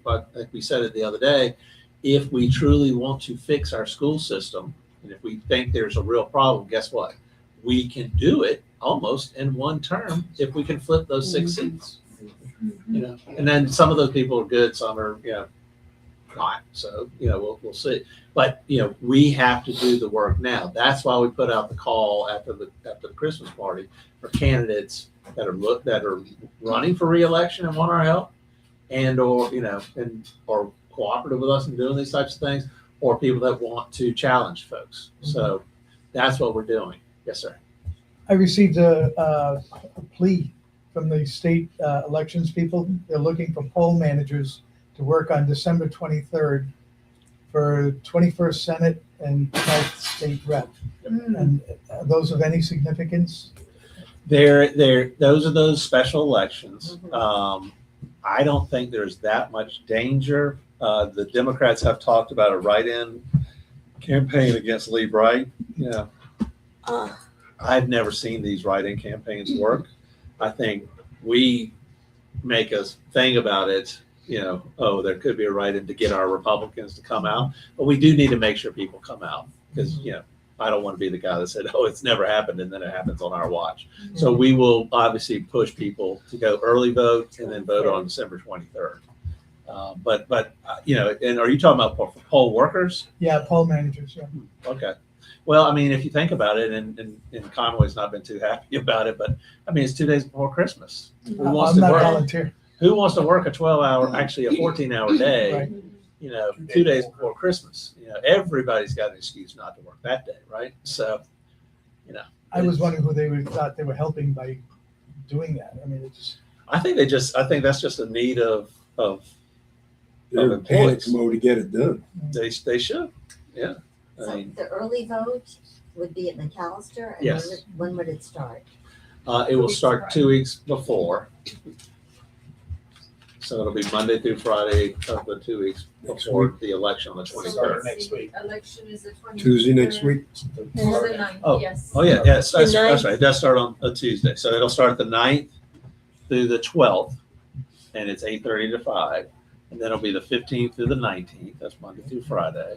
we said it the other day, if we truly want to fix our school system, and if we think there's a real problem, guess what? We can do it almost in one term if we can flip those 6 seats. You know, and then some of those people are good, some are, you know, not. So, you know, we'll see. But, you know, we have to do the work now. That's why we put out the call after the Christmas party for candidates that are running for reelection and want our help, and or, you know, or cooperative with us in doing these types of things, or people that want to challenge folks. So that's what we're doing. Yes, sir. I received a plea from the state elections people. They're looking for poll managers to work on December 23rd for 21st Senate and 12th state rep. And those of any significance? Those are those special elections. I don't think there's that much danger. The Democrats have talked about a write-in campaign against Lee Bright. Yeah. I've never seen these write-in campaigns work. I think we make a thing about it, you know, oh, there could be a write-in to get our Republicans to come out. But we do need to make sure people come out because, you know, I don't want to be the guy that said, oh, it's never happened, and then it happens on our watch. So we will obviously push people to go early vote and then vote on December 23rd. But you know, and are you talking about poll workers? Yeah, poll managers, yeah. Okay. Well, I mean, if you think about it, and Conway's not been too happy about it, but I mean, it's 2 days before Christmas. Who wants I'm to not work? volunteer. Who wants to work a 12-hour, actually a 14-hour day? Right. You know, 2 days before Christmas. You know, everybody's got an excuse not to work that day, right? So, you know, I was wondering who they thought they were helping by doing that. I mean, it's. I think that's just a need of They're in panic employees. mode to get it done. They should, yeah. I So mean, the early vote would be at McAllister, and Yes. when would it start? It will start 2 weeks before. So it'll be Monday through Friday of the 2 weeks before the election on the So 23rd. let's next see, week. Election is the 23rd. Tuesday next week? Or the 9th, Oh. yes. Oh, yeah, yes, that's The ninth. right. It does start on a Tuesday. So it'll start the 9th through the 12th, and it's 8:30 to 5. And then it'll be the 15th through the 19th. That's Monday through Friday.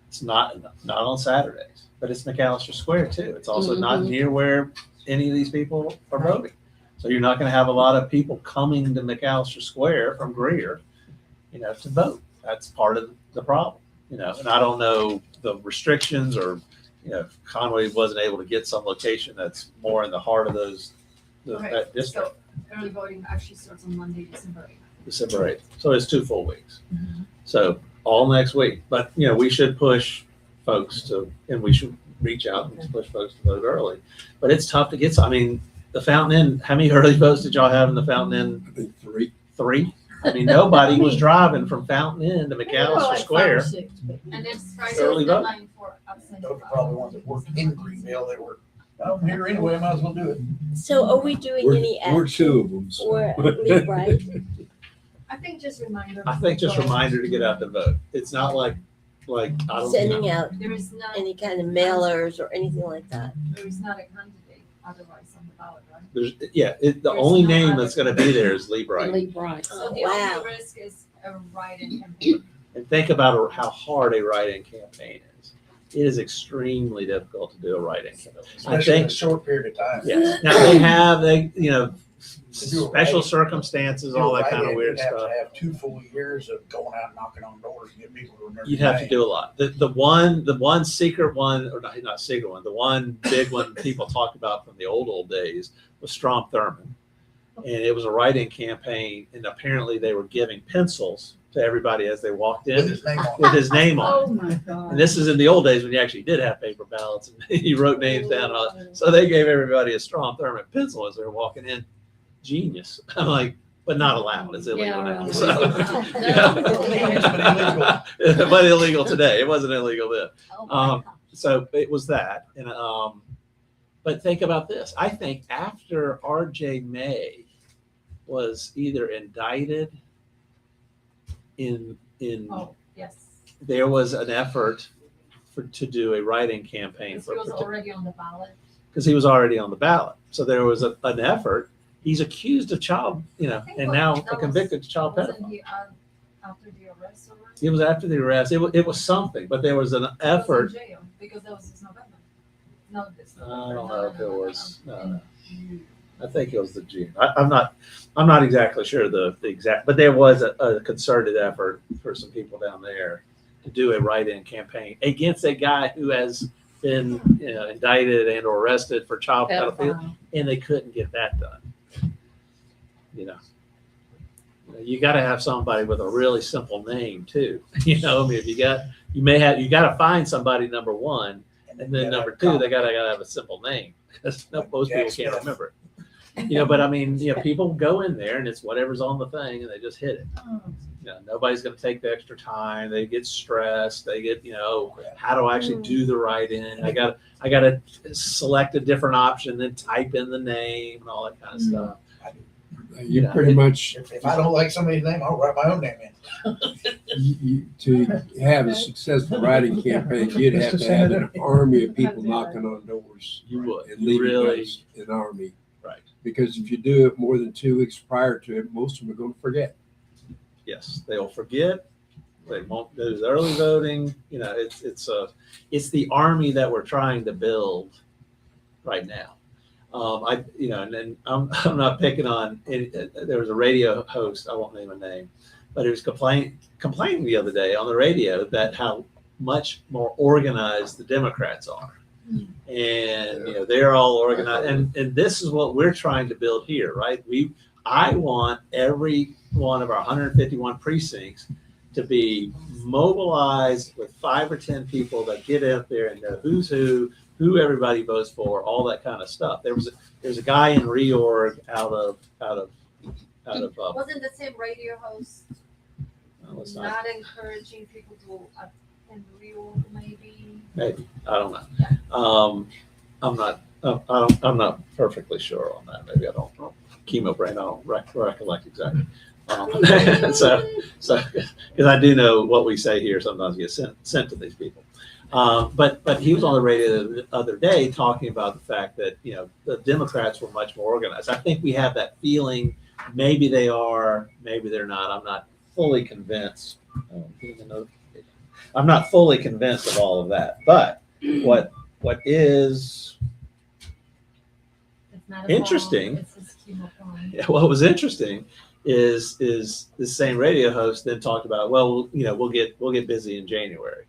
It's not on Saturdays, but it's McAllister Square too. It's also not near where any of these people are voting. So you're not going to have a lot of people coming to McAllister Square from Greer, to vote. That's part of the problem, and I don't know the restrictions or, if Conway wasn't able to get some location that's more in the heart of that district. So early voting actually starts on Monday, December 8th. December 8th. So it's 2 full weeks. So all next week. But, we should push folks and we should reach out and push folks to vote early. But it's tough to get. The Fountain Inn, how many early votes did y'all have in the Fountain Inn? I think 3. 3? Nobody was driving from Fountain Inn to McAllister Square. And it's Friday, Early the vote. deadline for absentee Those are probably ones that work in Greenville. They were, I'm here anyway, I might as well do it. So are we doing any We're action 2 of them. so. or leave right? I think just reminder. I think just reminder to get out to vote. It's not like I don't Sending out There is not, any kind of mailers or anything like that? there is not a candidate otherwise on the ballot, right? the There's only no name other that's going to be there is Lee Bright. Lee Bright. So the Wow. only risk is a write-in campaign. And think about how hard a write-in campaign is. It is extremely difficult to do a write-in campaign. Especially in a short period of time. Yes. Now they To do a special write-in- circumstances, all that kind of weird You'd have stuff. to have 2 full years of going out and knocking on doors and getting people to remember. You'd your have to name. do a lot. The one secret one, or not secret one, the one big one people talked about from the old days was Strom Thurmond. And it was a write-in campaign, and apparently they were giving pencils to everybody as they walked With in his name on it. with his name on it. Oh, my God. And this is in the old days when you actually did have paper ballots and you wrote names down. And all that. So they gave everybody a Strom Thurmond pencil as they were walking in. Genius. I'm like, but not allowed. It's illegal Yeah, now. right. So, No. but illegal today. It wasn't illegal then. Oh, my So it was that. And but think about this. I think after R.J. May was either indicted in Oh, yes. there was an effort to do a write-in campaign Because he was for already on the ballot. because he was already on the ballot. So there was an effort. He's accused of child, think and what- now that a was- convicted child Wasn't pedophile. he after the arrest already? It was after the arrest. It was something, but there was an He was effort. in jail because that was his November. No, this I November. don't know if it was. In June. I think it was the June. I'm not exactly sure the exact, but there was a concerted effort for some people down there to do a write-in campaign against a guy who has been indicted and or arrested for child pedophilia, Pedophile. and they couldn't get that done. You got to have somebody with a really simple name too. If you got to find somebody, number one, and then number two, they got to have a simple name because most people can't remember it. But people go in there and it's whatever's on the thing and they just hit it. Nobody's going to take the extra time. They get stressed. They get, how do I actually do the write-in? I got to select a different option, then type in the name and all that kind of stuff. You pretty much, If I don't like somebody's name, I'll write my own name in. to have a successful writing campaign, you'd have to have an army of people knocking on doors. You would. And leaving Really? notes, an army. Right. Because if you do it more than 2 weeks prior to it, most of them are going to forget. Yes, they'll forget. They won't do the early voting. It's the army that we're trying to build right now. And then I'm not picking on it. There was a radio host, I won't name a name, but he was complaining the other day on the radio that how much more organized the Democrats are. And they're all organized, and this is what we're trying to build here, right? I want every one of our 151 precincts to be mobilized with 5 or 10 people that get out there and know who's who everybody votes for, all that kind of stuff. There's a guy in reorg out of Wasn't the same radio host well, it's not, not encouraging people to attend real maybe? maybe I don't know. I'm not I'm not perfectly sure on that. Maybe I don't, chemo brain, I don't recollect exactly. So, because I do know what we say here sometimes gets sent to these people. But he was on the radio the other day talking about the fact that, you know, the Democrats were much more organized. I think we have that feeling. Maybe they are, maybe they're not. I'm not fully convinced. I'm not fully convinced of all of that. But what is It's not a interesting. phone, it's a chemo. Yeah, what was interesting is the same radio host then talked about, well, you know, we'll get busy in January.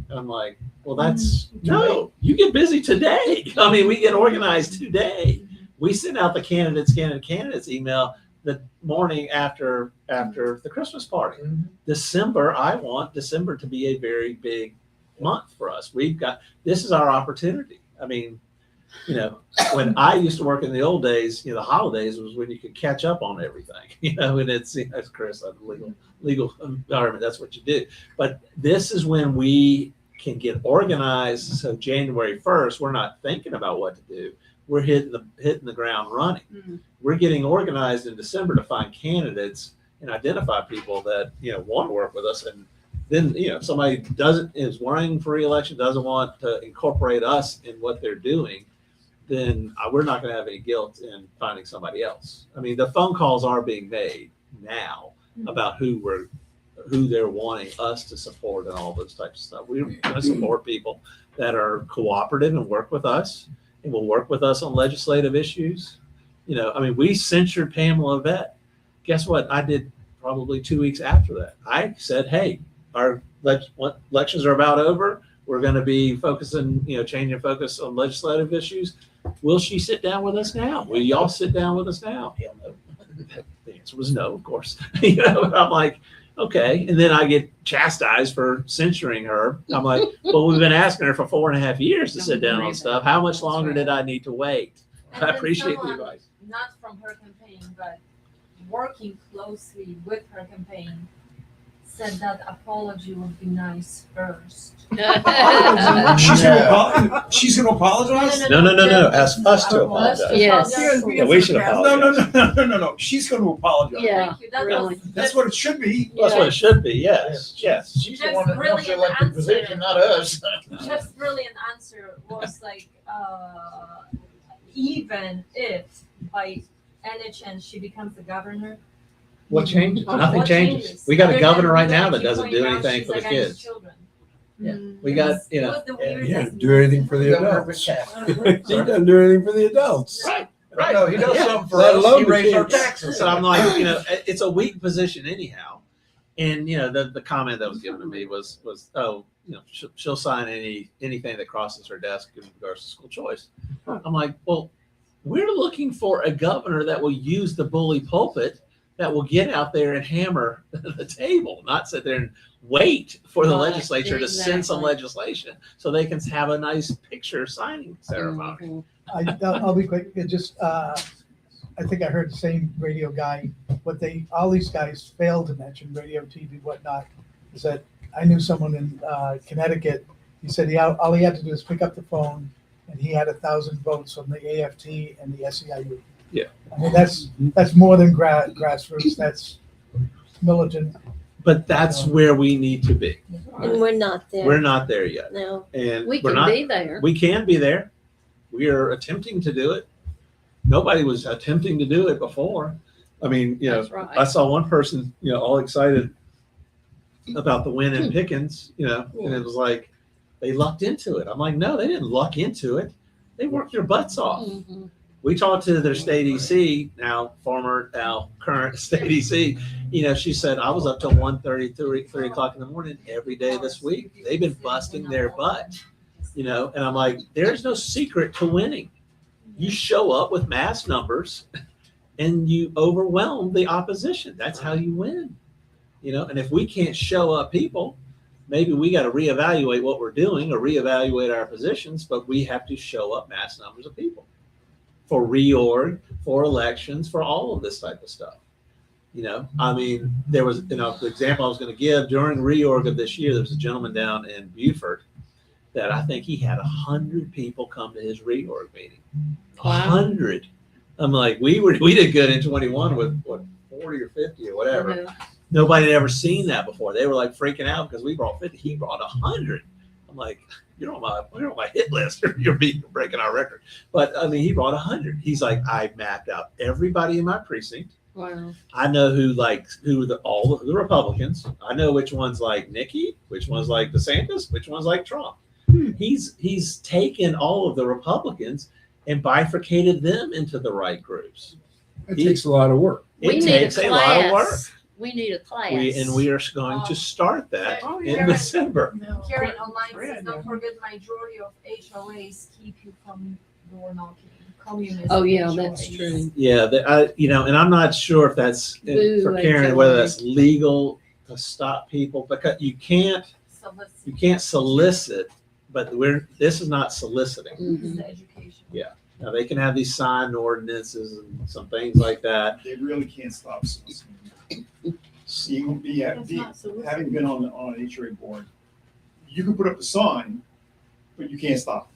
And I'm like, well, that's no, you get busy today. I mean, we get organized today. We send out the candidates email the morning after the Christmas party. December, I want December to be a very big month for us. This is our opportunity. I mean, you know, when I used to work in the old days, you know, the holidays was when you could catch up on everything, you know, and it's, you know, as Chris, legal environment, that's what you do. But this is when we can get organized. So January 1st, we're not thinking about what to do. We're hitting the ground running. We're getting organized in December to find candidates and identify people that, you know, want to work with us. And then, you know, if somebody is running for re-election, doesn't want to incorporate us in what they're doing, then we're not going to have any guilt in finding somebody else. I mean, the phone calls are being made now about who they're wanting us to support and all those types of stuff. We're going to support people that are cooperative and work with us and will work with us on legislative issues. You know, I mean, we censured Pamela Vett. Guess what? I did probably 2 weeks after that. I said, hey, our elections are about over. We're going to be focusing, you know, changing focus on legislative issues. Will she sit down with us now? Will y'all sit down with us now? Hell no. The answer was no, of course. You know, I'm like, okay. And then I get chastised for censuring her. I'm like, well, we've been asking her for 4.5 years to sit down on stuff. How much longer did I need to wait? And I then appreciate the someone, advice. not from her campaign, but working closely with her campaign, said that apology would be nice first. She's gonna apologize? No. Ask us to apologize. Yes. Yeah, we should apologize. No. She's gonna apologize. Yeah, Thank you. That really. was, That's what it should be. That's what it should be. Yes. She's the That's one that wants brilliant to elect the answer. position, not us. Jeff's brilliant answer was like, even if by any chance she becomes the governor. What changes? What Nothing changes. We got a governor right now that doesn't do anything for the kids. We got, you know. He doesn't do anything for the Governor adults. Bichat. He doesn't do anything for the adults. Right. No, he does Yeah. something for Let us. alone He the raised our kids. taxes. So I'm like, you know, it's a weak position anyhow. And, you know, the comment that was given to me was, oh, you know, she'll sign anything that crosses her desk in regards to school choice. I'm like, well, we're looking for a governor that will use the bully pulpit, that will get out there and hammer the table, not sit there and wait for the Right, legislature to send some exactly. legislation so they can have a nice picture signing ceremony. I'll be quick. It just, I think I heard the same radio guy. All these guys failed to mention, radio, TV, whatnot, is that I knew someone in Connecticut. He said all he had to do is pick up the phone, and he had 1,000 votes from the AFT and the SEIU. Yeah. I mean, that's more than grassroots. That's militant. But that's where we need to be. And we're not there. We're not there yet. No. And We we're can not, be there. we can be there. We are attempting to do it. Nobody was attempting to do it before. I mean, you know, That's right. I saw one person, you know, all excited about the win in Pickens, you know, and it was like they lucked into it. I'm like, no, they didn't luck into it. They worked their butts off. Mhm. We talked to their state EC, now current state EC. You know, she said, I was up till 1:30, 3 o'clock in the morning every day this week. They've been busting their butt, you know, and I'm like, there's no secret to winning. You show up with mass numbers and you overwhelm the opposition. That's how you win, you know, and if we can't show up people, maybe we got to reevaluate what we're doing or reevaluate our positions, but we have to show up mass numbers of people for reorg, for elections, for all of this type of stuff. You know, I mean, there was, you know, the example I was going to give during reorg of this year, there was a gentleman down in Beaufort that I think he had 100 people come to his reorg meeting. Wow. 100. I'm like, we did good in 21 with what 40 or 50 or whatever. Yeah. Nobody had ever seen that before. They were like freaking out because we brought 50. He brought 100. I'm like, you're on my hit list. You're breaking our record. But I mean, he brought 100. He's like, I mapped out everybody in my precinct. Wow. I know all the Republicans. I know which ones like Nikki, which ones like DeSantis, which ones like Trump. He's taken all of the Republicans and bifurcated them into the right groups. It takes a lot of work. It takes a lot of work. We need a class. We are going to start that Oh, in yeah. December. Karen online says, don't forget majority of HOAs keep you from door knocking. Communism Oh, yeah, that's HOAs. true. Yeah, and I'm not sure if that's Boo, for Karen, whether HOA. that's legal to stop people, because you can't solicit, but this is not soliciting. This Mhm. is the education. Now they can have these signed ordinances and some things like that. They really can't stop soliciting. You can be, having been on an HOA board, you can put up the sign, but you can't stop.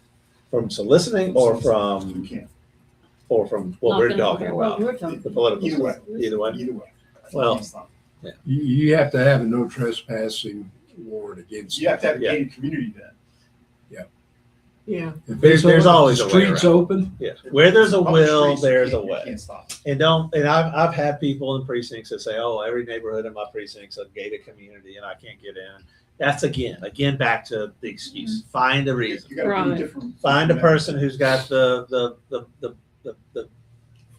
From soliciting or You from can't. what we're Knocking talking on about, door. the political Either way. stuff. Either way. Either way. Well, Can't stop. You have to have a no trespassing warrant against. You have to have a Yeah. gated community then. Yeah. If There's it's always a way streets around. open. Yeah, where there's a Public will, streets, you there's a can't- you way. Can't stop. And I've had people in precincts that say, oh, every neighborhood in my precinct's a gated community and I can't get in. That's again back to the excuse. Find a reason. You gotta do Right. different. Find a person who's got the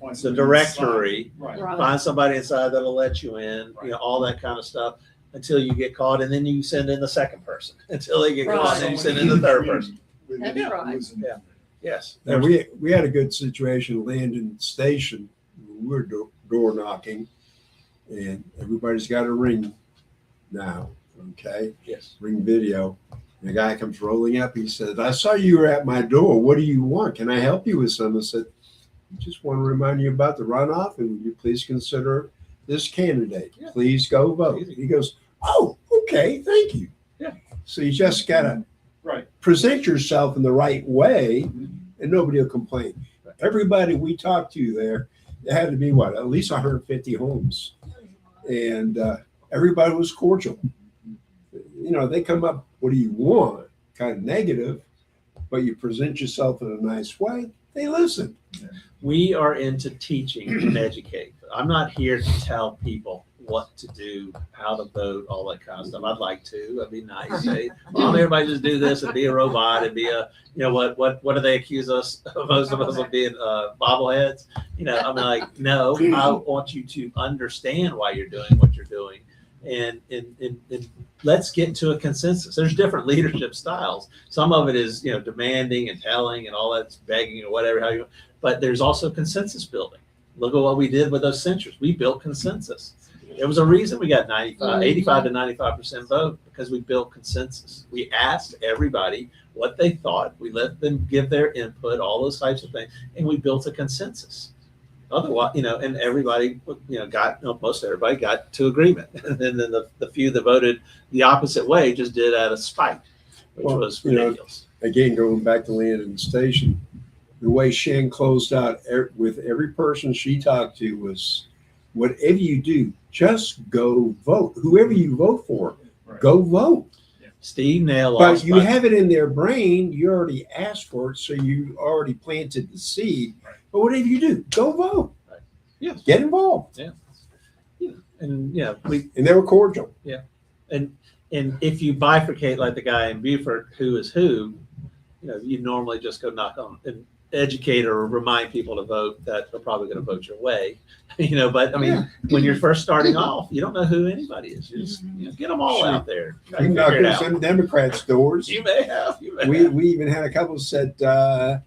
Find somebody directory. inside. Right. Right. Find somebody inside that'll let you in, all that kind of stuff until you get caught, and then you send in the second person until they get caught, and then you send in the third person. That's right. Yeah. Yes. Now, we had a good situation at Landon Station. We were door knocking, and everybody's got a ring now. Okay, Yes. ring video. And the guy comes rolling up. He said, "I saw you were at my door. What do you want? Can I help you with something?" I said, "I just want to remind you about the runoff, and would you please consider this candidate? Yeah. Please go vote." Easy. He goes, "Oh, okay, thank you." Yeah. So you just gotta Right. present yourself in the right way, and nobody will complain. Everybody we talked to there had to be at least 150 homes, and everybody was cordial. They come up, "What do you want?" Kind of negative, but you present yourself in a nice way, they listen. We are into teaching and educate. I'm not here to tell people what to do, how to vote, all that kind of stuff. I'd like to. That'd be nice. Say, well, everybody just do this and be a robot and be a, what do they accuse us, most of us of being bobbleheads? I'm like, no, I want you to understand why you're doing what you're doing. And let's get to a consensus. There's different leadership styles. Some of it is, demanding and telling and all that's begging or whatever, but there's also consensus building. Look at what we did with those censures. We built consensus. There was a reason we got 85 to 95% vote, because we built consensus. We asked everybody what they thought. We let them give their input, all those types of things, and we built a consensus. Otherwise, and everybody, most everybody got to agreement. And then the few that voted the opposite way just did out of spite, which was ridiculous. Again, going back to Landon Station, the way Shan closed out with every person she talked to was, whatever you do, just go vote. Whoever you vote for, Right. go vote. Steve nailed But you have it in their brain. You already asked for it, so you already planted the seed. Right. But whatever you do, go vote. Right. Yes. Get involved. And And they were cordial. and if you bifurcate like the guy in Beaufort, who is who, you normally just go knock on and educate or remind people to vote that they're probably going to vote your way. But I mean, when you're first starting off, you don't know who anybody is. You just get them all out there. Try to You knocked figure it on out. some Democrats' doors. You may have. We even had a couple said, "Nah,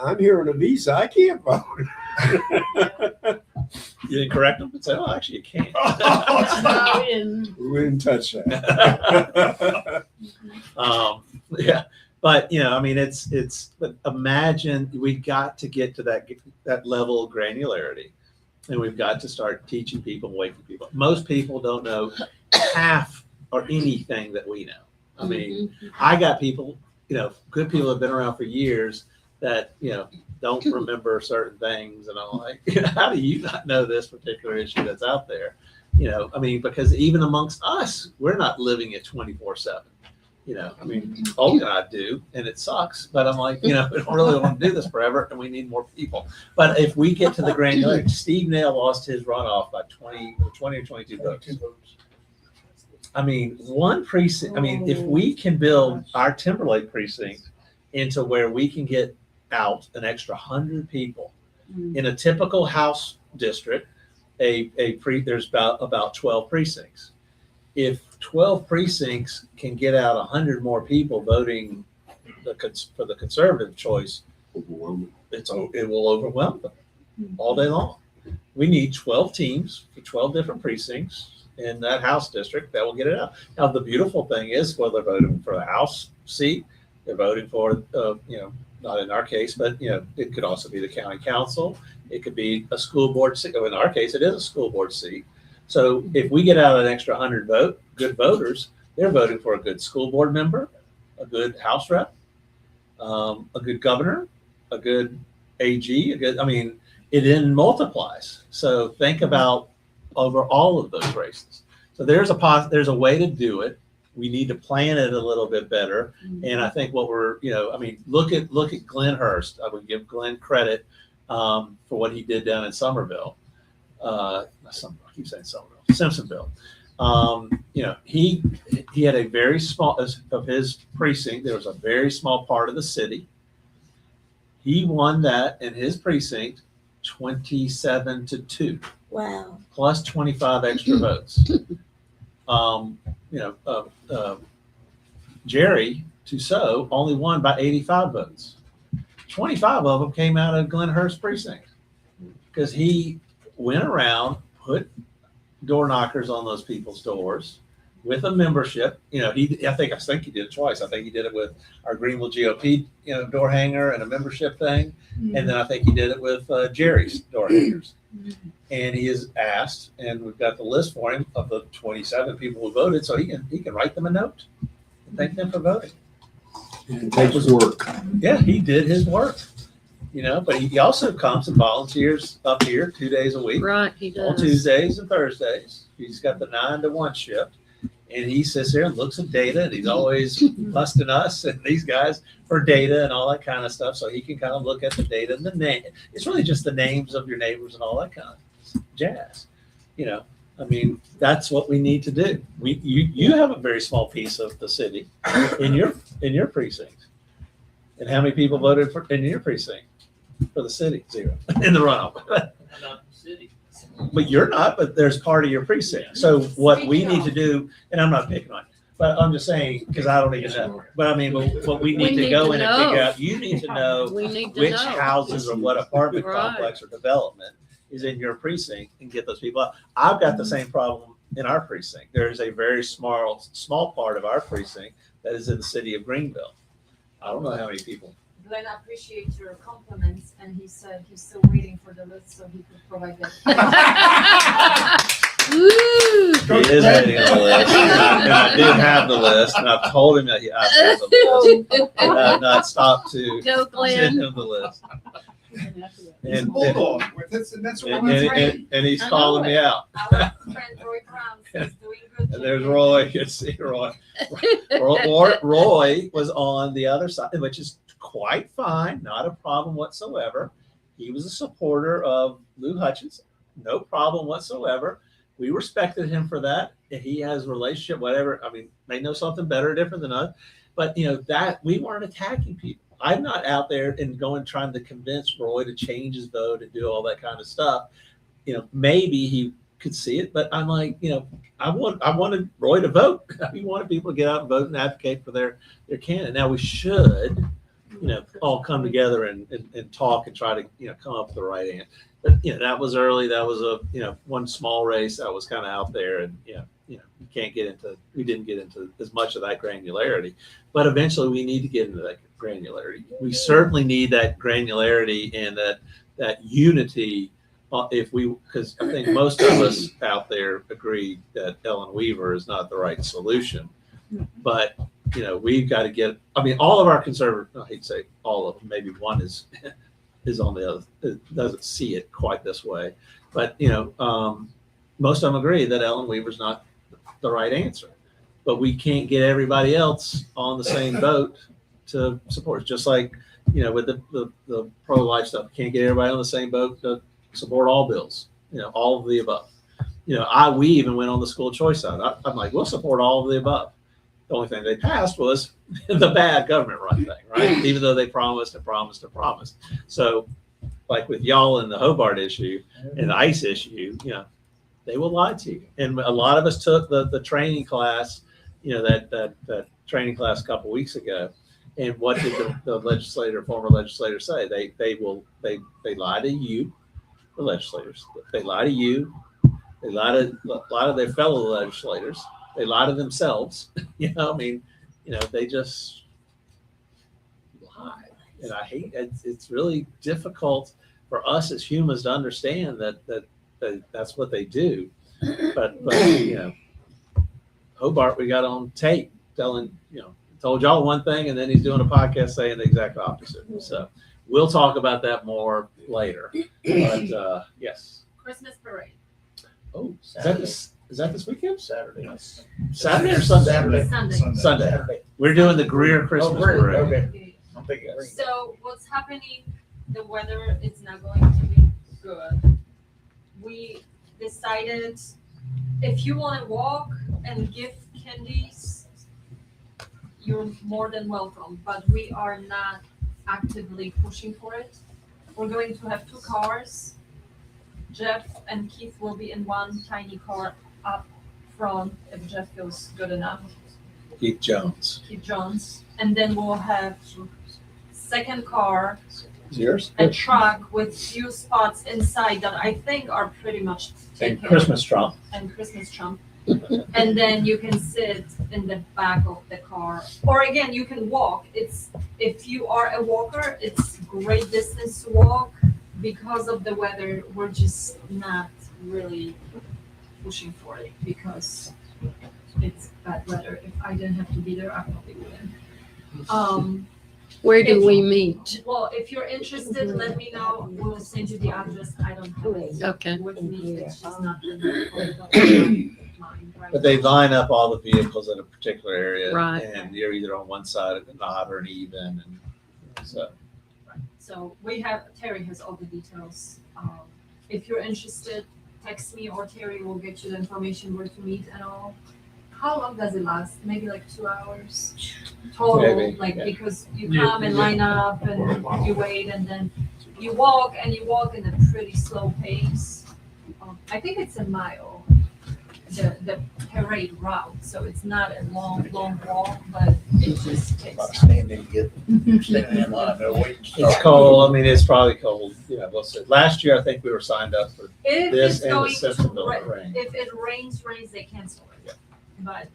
I'm here on a visa. I can't vote." You didn't correct them and say, "Oh, actually, you can't." We didn't touch that. Yeah, but but imagine we got to get to that level of granularity, and we've got to start teaching people, waking people. Most people don't know half or anything that we know. I mean, I got people good people have been around for years that, don't remember certain things. And I'm like, how do you not know this particular issue that's out there? Because even amongst us, we're not living it 24/7. Olga and I do, and it sucks, but I'm like, we don't really want to do this forever, and we need more people. But if we get to the granularity, Steve Nail lost his runoff by 20 or 22 votes. One precinct, if we can build our Timberlake precinct into where we can get out an extra 100 people in a typical House district, there's about 12 precincts. If 12 precincts can get out 100 more people voting for the conservative choice, it will overwhelm them all day long. We need 12 teams for 12 different precincts in that House district that will get it out. Now, the beautiful thing is, they're voting for the House seat, they're voting for, not in our case, but, it could also be the county council. It could be a school board seat. In our case, it is a school board seat. So if we get out an extra 100 good voters, they're voting for a good school board member, a good House rep, a good governor, a good AG, it then multiplies. So think about over all of those races. So there's a way to do it. We need to plan it a little bit better. And I think what we're, look at Glenn Hurst. I would give Glenn credit for what he did down in Somerville. I keep saying Somerville, Simpsonville. He had a very small of his precinct. There was a very small part of the city. He won that in his precinct 27-2. Wow. Plus 25 extra votes. Jerry Tussaud only won by 85 votes. 25 of them came out of Glenn Hurst precinct because he went around, put door knockers on those people's doors with a membership. I think he did it twice. I think he did it with our Greenville GOP, door hanger and a membership thing. And then I think he did it with Jerry's door hangers. And he is asked, and we've got the list for him of the 27 people who voted, so he can write them a note and thank them for voting. It takes work. Yeah, he did his work. But he also comes and volunteers up here 2 days a week. Right, he does. On Tuesdays and Thursdays. He's got the 9 to 1 shift. And he sits there and looks at data, and he's always busting us and these guys for data and all that kind of stuff. So he can kind of look at the data and the name. It's really just the names of your neighbors and all that kind of jazz. That's what we need to do. You have a very small piece of the city in your precinct. And how many people voted in your precinct for the city? 0 in the runoff. Not the city. But you're not, but there's part of your precinct. So what we need to do, and I'm not picking on you, but I'm just saying, because I don't even know. But what we need to go in and figure out, you need to know which houses or what apartment complex or development is in your precinct and get those people out. I've got the same problem in our precinct. There is a very small part of our precinct that is in the city of Greenville. I don't know how many people. Glenn appreciates your compliments, and he said he's still waiting for the list so he could provide that. He is waiting on the list. And I did have the list, and I've told him that I've had the list. And I have not stopped to Go, Glenn. send him the list. And Bulldog. That's what I'm saying. and he's calling me out. Our friend Roy Brown is doing good. And there's Roy. You can see Roy. Roy was on the other side, which is quite fine, not a problem whatsoever. He was a supporter of Lou Hutchinson, no problem whatsoever. We respected him for that. He has a relationship, whatever. May know something better or different than us, but that we weren't attacking people. I'm not out there and trying to convince Roy to change his vote and do all that kind of stuff. Maybe he could see it, but I'm like, I wanted Roy to vote. We wanted people to get out and vote and advocate for their candidate. Now we should, all come together and talk and try to, come up with the right answer. But, that was early. That was one small race that was kind of out there, and, we didn't get into as much of that granularity, but eventually we need to get into that granularity. We certainly need that granularity and that unity. Because I think most of us out there agree that Ellen Weaver is not the right solution, but you know, we've got to get, I mean, all of our conservative, I hate to say all of them, maybe one is on the other, doesn't see it quite this way. But, you know, most of them agree that Ellen Weaver's not the right answer. But we can't get everybody else on the same boat to support it. Just like, you know, with the pro-life stuff, can't get everybody on the same boat to support all bills, you know, all of the above. You know, we even went on the school choice side. I'm like, we'll support all of the above. The only thing they passed was the bad government run thing, right? Even though they promised and promised and promised. So like with y'all and the Hobart issue and the ICE issue, you know, they will lie to you. And a lot of us took the training class, you know, that training class a couple weeks ago. And what did the former legislator say? They lie to you, the legislators. They lie to you. They lie to a lot of their fellow legislators. They lie to themselves. You know, I mean, you know, they just lie. And I hate it. It's really difficult for us as humans to understand that that's what they do. But you know, Hobart, we got on tape telling, you know, told y'all one thing, and then he's doing a podcast saying the exact opposite. So we'll talk about that more later. But yes. Christmas parade. Oh, is that this weekend? Saturday. Saturday or Sunday? Sunday. Sunday. We're doing the Greer Christmas parade. Okay. I'm thinking green. So what's happening, the weather is not going to be good. We decided if you want to walk and give candies, you're more than welcome, but we are not actively pushing for it. We're going to have 2 cars. Jeff and Keith will be in one tiny car up front if Jeff feels good enough. Keith Jones. Keith Jones. And then we'll have second car, Is yours? a truck with few spots inside that I think are pretty much And taken. Christmas trump. And Christmas trump. And then you can sit in the back of the car. Or again, you can walk. If you are a walker, it's great distance to walk. Because of the weather, we're just not really pushing for it because it's bad weather. If I didn't have to be there, I probably wouldn't. Where do we meet? Well, if you're interested, let me know. We'll send you the address. I don't have it Okay. with me. It's just not in mine. But they line up all the vehicles in a particular area. Right. And you're either on one side of an odd or an even. And so. So Terry has all the details. If you're interested, text me or Terry will get you the information where to meet and all. How long does it last? Maybe like 2 hours total, Maybe, like yeah. because you come and line up and you wait and then you walk in a pretty slow pace. I think it's a mile, the parade route, so it's not a long walk, but it just takes time. Standing in line, no waiting. It's cold. I mean, it's probably cold. Yeah, we'll see. Last year, I think we were signed up for If this it's and the going system to don't rain. if it rains, they cancel it. Yeah. But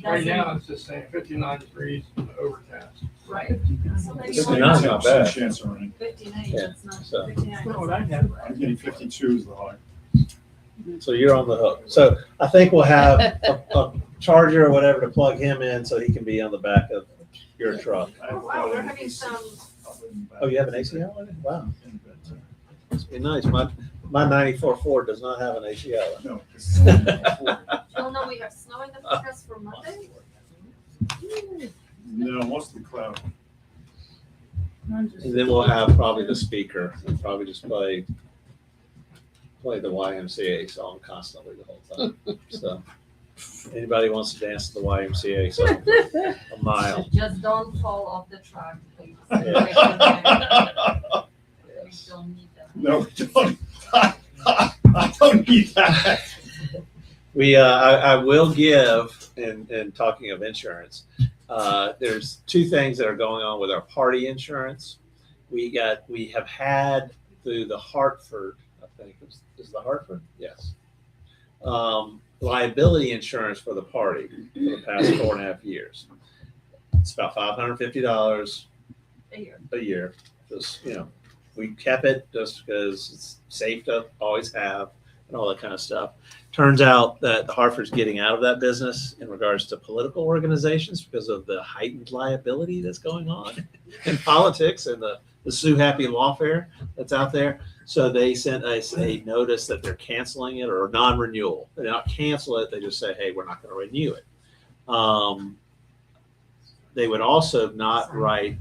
Right now, it's just saying 59 degrees and overcast. right. So maybe 59 like is not bad. Chance of rain. 59, Yeah, that's not so. 59. That's not what I have. I'm getting 52 is the high. So you're on the hook. So I think we'll have a charger or whatever to plug him in so he can be on the back of your truck. Oh, wow, we're having some, Oh, you have an ACL on it? Wow. Must be nice. My 94 Ford does not have an ACL. No. oh no, we have snow in the forecast for Monday? No, most of the cloud. And then we'll have probably the speaker and probably just play the YMCA song constantly the whole time. So anybody wants to dance to the YMCA song, a mile. Just don't fall off the truck, please. Yeah. We don't need that. No, don't. I don't need that. I will give, in talking of insurance, there's 2 things that are going on with our party insurance. We have had through the Hartford, I think is the Hartford? Yes. Liability insurance for the party for the past 4.5 years. It's about $550 a year. Just, you know, we kept it just because it's safe to always have. and all that kind of stuff. Turns out that Hartford's getting out of that business in regards to political organizations because of the heightened liability that's going on in politics and the Sue Happy lawfare that's out there. So they sent us a notice that they're canceling it or non-renewal. They don't cancel it. They just say, hey, we're not going to renew it. They would also not write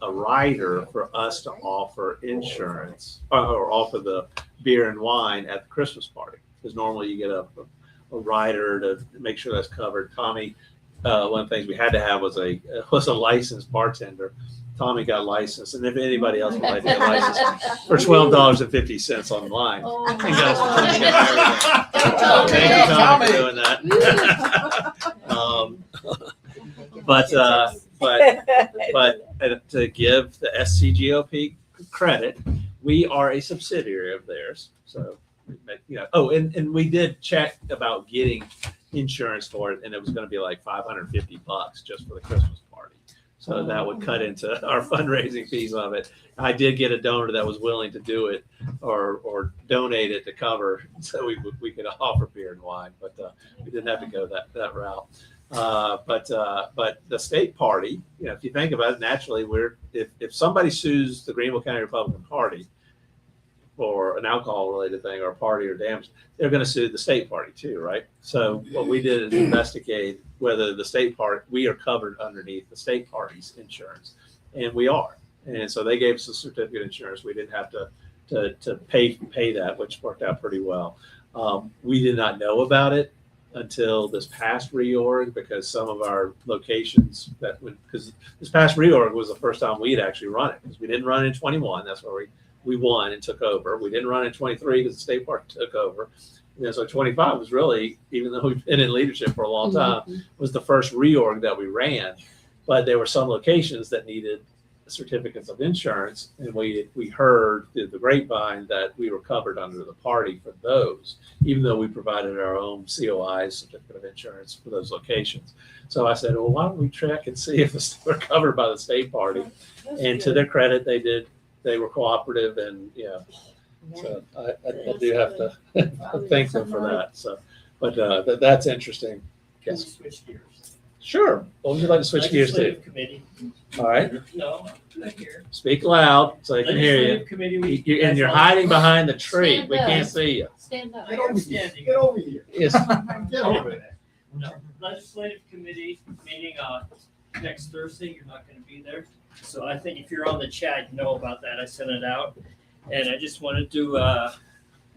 a rider for us to offer insurance or offer the beer and wine at the Christmas party. Because normally you get a rider to make sure that's covered. Tommy, one of the things we had to have was a licensed bartender. Tommy got licensed, and if anybody else would like to get licensed for $12.50 online. Oh, You guys can thank you, Tommy, for doing that. But to give the SCGOP credit, we are a subsidiary of theirs. So, and we did check about getting insurance for it, and it was going to be like $550 just for the Christmas party. So that would cut into our fundraising piece of it. I did get a donor that was willing to do it or donate it to cover, so we could offer beer and wine, but we didn't have to go that route. But the state party, if you think about it, naturally, if somebody sues the Greenville County Republican Party for an alcohol-related thing or a party or damage, they're going to sue the state party too, right? So what we did is investigate whether the state party, we are covered underneath the state party's insurance, and we are. And so they gave us a certificate of insurance. We didn't have to pay that, which worked out pretty well. We did not know about it until this past reorg, because some of our locations because this past reorg was the first time we had actually run it, because we didn't run in 21. That's where we won and took over. We didn't run in 23 because the state party took over. So 25 was really, even though we've been in leadership for a long time, was the first reorg that we ran. But there were some locations that needed certificates of insurance, and we heard through the grapevine that we were covered under the party for those, even though we provided our own COI certificate of insurance for those locations. So I said, well, why don't we check and see if we're covered by the state party? And to their credit, they did. They were cooperative, and so I do have to thank them for that. So, but that's interesting. Yes. Switch gears. Sure. What would you like to switch gears to? Legislative committee. All right. No, I'm not here. Speak loud so I can hear you. Legislative committee. You're hiding behind the tree. Stand We up. can't see you. Stand up. I am standing. Get over here. Yes. Get over there. No, legislative committee meeting next Thursday. You're not going to be there. So I think if you're on the chat, you know about that. I sent it out. And I just wanted to,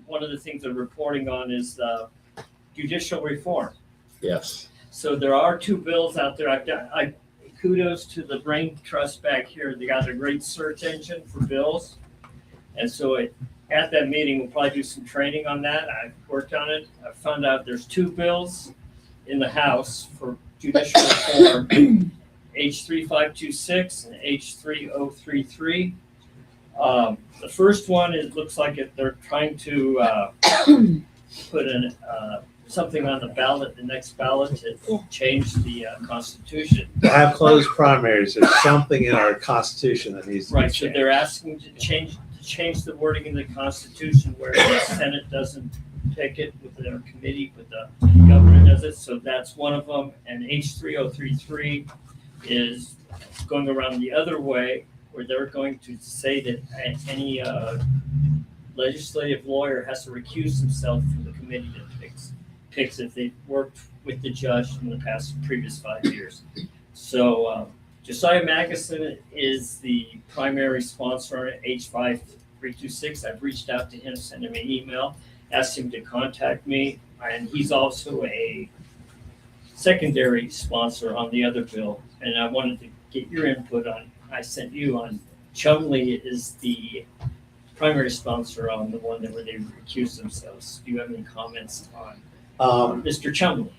one of the things they're reporting on is judicial reform. Yes. So there are two bills out there. I kudos to the Brain Trust back here. They got a great search engine for bills. And so at that meeting, we'll probably do some training on that. I've worked on it. I found out there's two bills in the House for judicial reform, H3526 and H3033. The first one, it looks like they're trying to put something on the ballot, the next ballot, to change the Constitution. To have closed primaries, there's something in our Constitution that needs to be Right, so changed. they're asking to change the wording in the Constitution where the Senate doesn't pick it with their committee, but the governor does it. So that's one of them. And H3033 is going around the other way, where they're going to say that any legislative lawyer has to recuse himself from the committee that picks if they've worked with the judge in the previous 5 years. So Josiah Magnuson is the primary sponsor on H5326. I've reached out to him, sent him an email, asked him to contact me, and he's also a secondary sponsor on the other bill. And I wanted to get your input on. I sent you on. Chumley is the primary sponsor on the one where they recuse themselves. Do you have any comments on Mr. Chumley,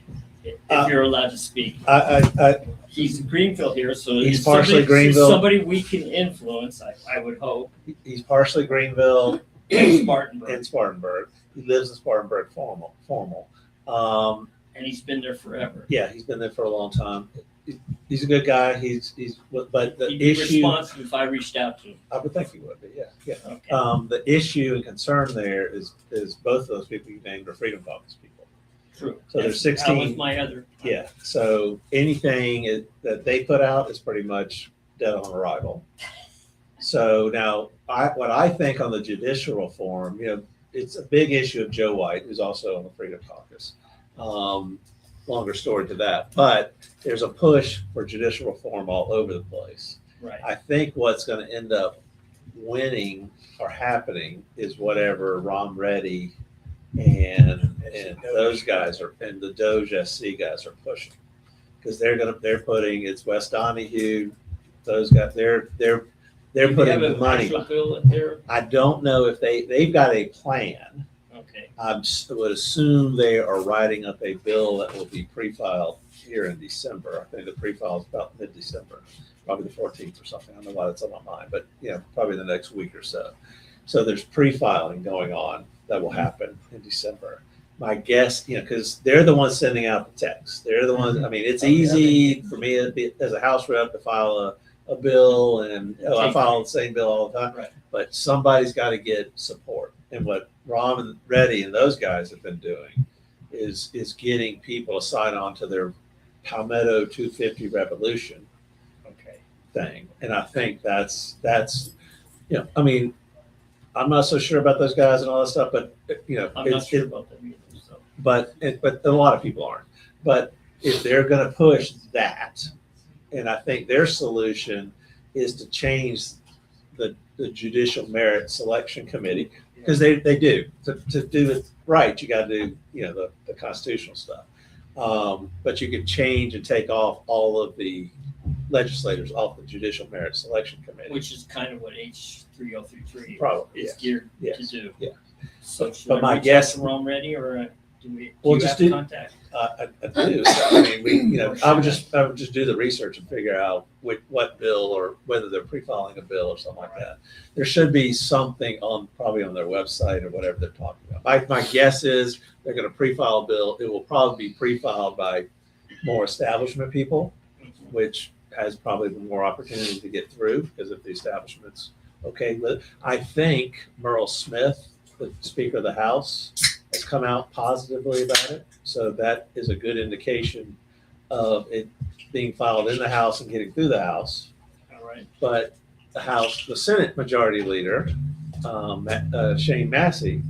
if you're allowed to speak? He's in Greenville here, so He's partially Greenville. Somebody we can influence, I would hope. He's partially Greenville And Spartanburg. and Spartanburg. He lives in Spartanburg formal. And he's been there forever. Yeah, he's been there for a long time. He's a good guy. But the He'd be issue, responsive if I reached out to him. I would think he would be, yeah, yeah. Okay. The issue and concern there is both of those people you named are Freedom Caucus people. True. So there's That was 16. my other. Yeah, so anything that they put out is pretty much dead on arrival. So now, what I think on the judicial reform, it's a big issue of Joe White, who's also on the Freedom Caucus. Longer story to that, but there's a push for judicial reform all over the place. Right. I think what's going to end up winning or happening is whatever Ron Reddy and those guys and the Doge SC guys are pushing, because they're putting, it's West Donahue, those guys, they're Do putting they have the an money. actual bill in there? I don't know if they've got a plan. Okay. I would assume they are writing up a bill that will be pre-filed here in December. I think the pre-file is about mid-December, probably the 14th or something. I don't know why that's on my mind, but probably the next week or so. So there's pre-filing going on that will happen in December. My guess, because they're the ones sending out the text. They're the ones, I mean, it's easy for me as a House rep to file a bill, and I file the same bill all the time. Right. But somebody's got to get support. And what Ron and Reddy and those guys have been doing is getting people to sign on to their Palmetto 250 Revolution thing. And I think that's I mean, I'm not so sure about those guys and all that stuff, but I'm not sure about that either. So. but a lot of people aren't. But if they're going to push that, and I think their solution is to change the Judicial Merit Selection Committee, because they do to do it right. You got to do the constitutional stuff, but you can change and take off all of the legislators off the Judicial Merit Selection Committee, Which is kind of what H3033 probably is yes. geared Yes. to do. Yeah. So should But I my reach guess- out to Ron Reddy, or do we? Well, Do you just have do- contact? I do. So, I mean, I would just do the research and figure out what bill, or whether they're pre-filing a bill or something like that. There should be something probably on their website or whatever they're talking about. My guess is they're going to pre-file a bill. It will probably be pre-filed by more establishment people, which has probably more opportunity to get through, because if the establishment's okay with it. I think Merle Smith, the Speaker of the House, has come out positively about it. So that is a good indication of it being filed in the House and getting through the House. All right. But the Senate Majority Leader, Shane Massey,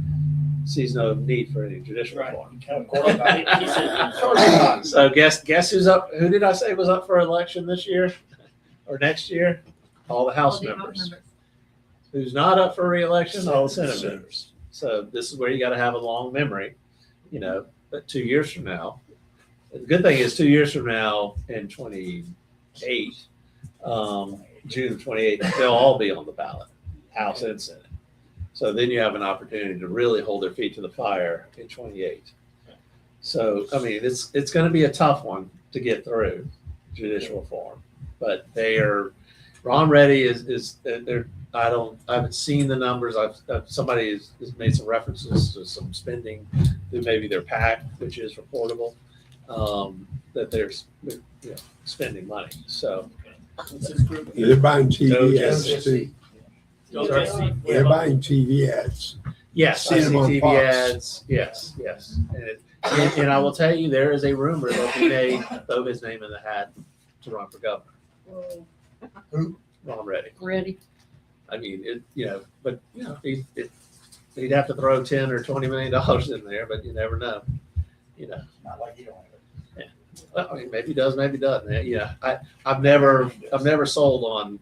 sees no need for any judicial Right. reform. He said- So guess who's up? Who did I say was up for election this year or next year? All the House members. Who's not up for re-election? All the Senate members. So this is where you got to have a long memory, but 2 years from now, the good thing is 2 years from now in 28, June of 28, they'll all be on the ballot, House and Senate. So then you have an opportunity to really hold their feet to the fire in 28. So, I mean, it's going to be a tough one to get through, judicial reform, but Ron Reddy I haven't seen the numbers. Somebody has made some references to some spending through maybe their PAC, which is reportable, that they're spending money. So What's this group? They're buying TV Doge ads SC. too. Don't see. They're buying TV ads. yes, I Seen see them on TV Fox. ads. Yes, and I will tell you, there is a rumor that he may throw his name in the hat to run for governor. Who? Ron Reddy. Ready? I mean, he'd have to throw $10 or $20 million in there, but you never know. Not like you don't have it. Well, I mean, maybe he does, maybe he doesn't. Yeah, I've never sold on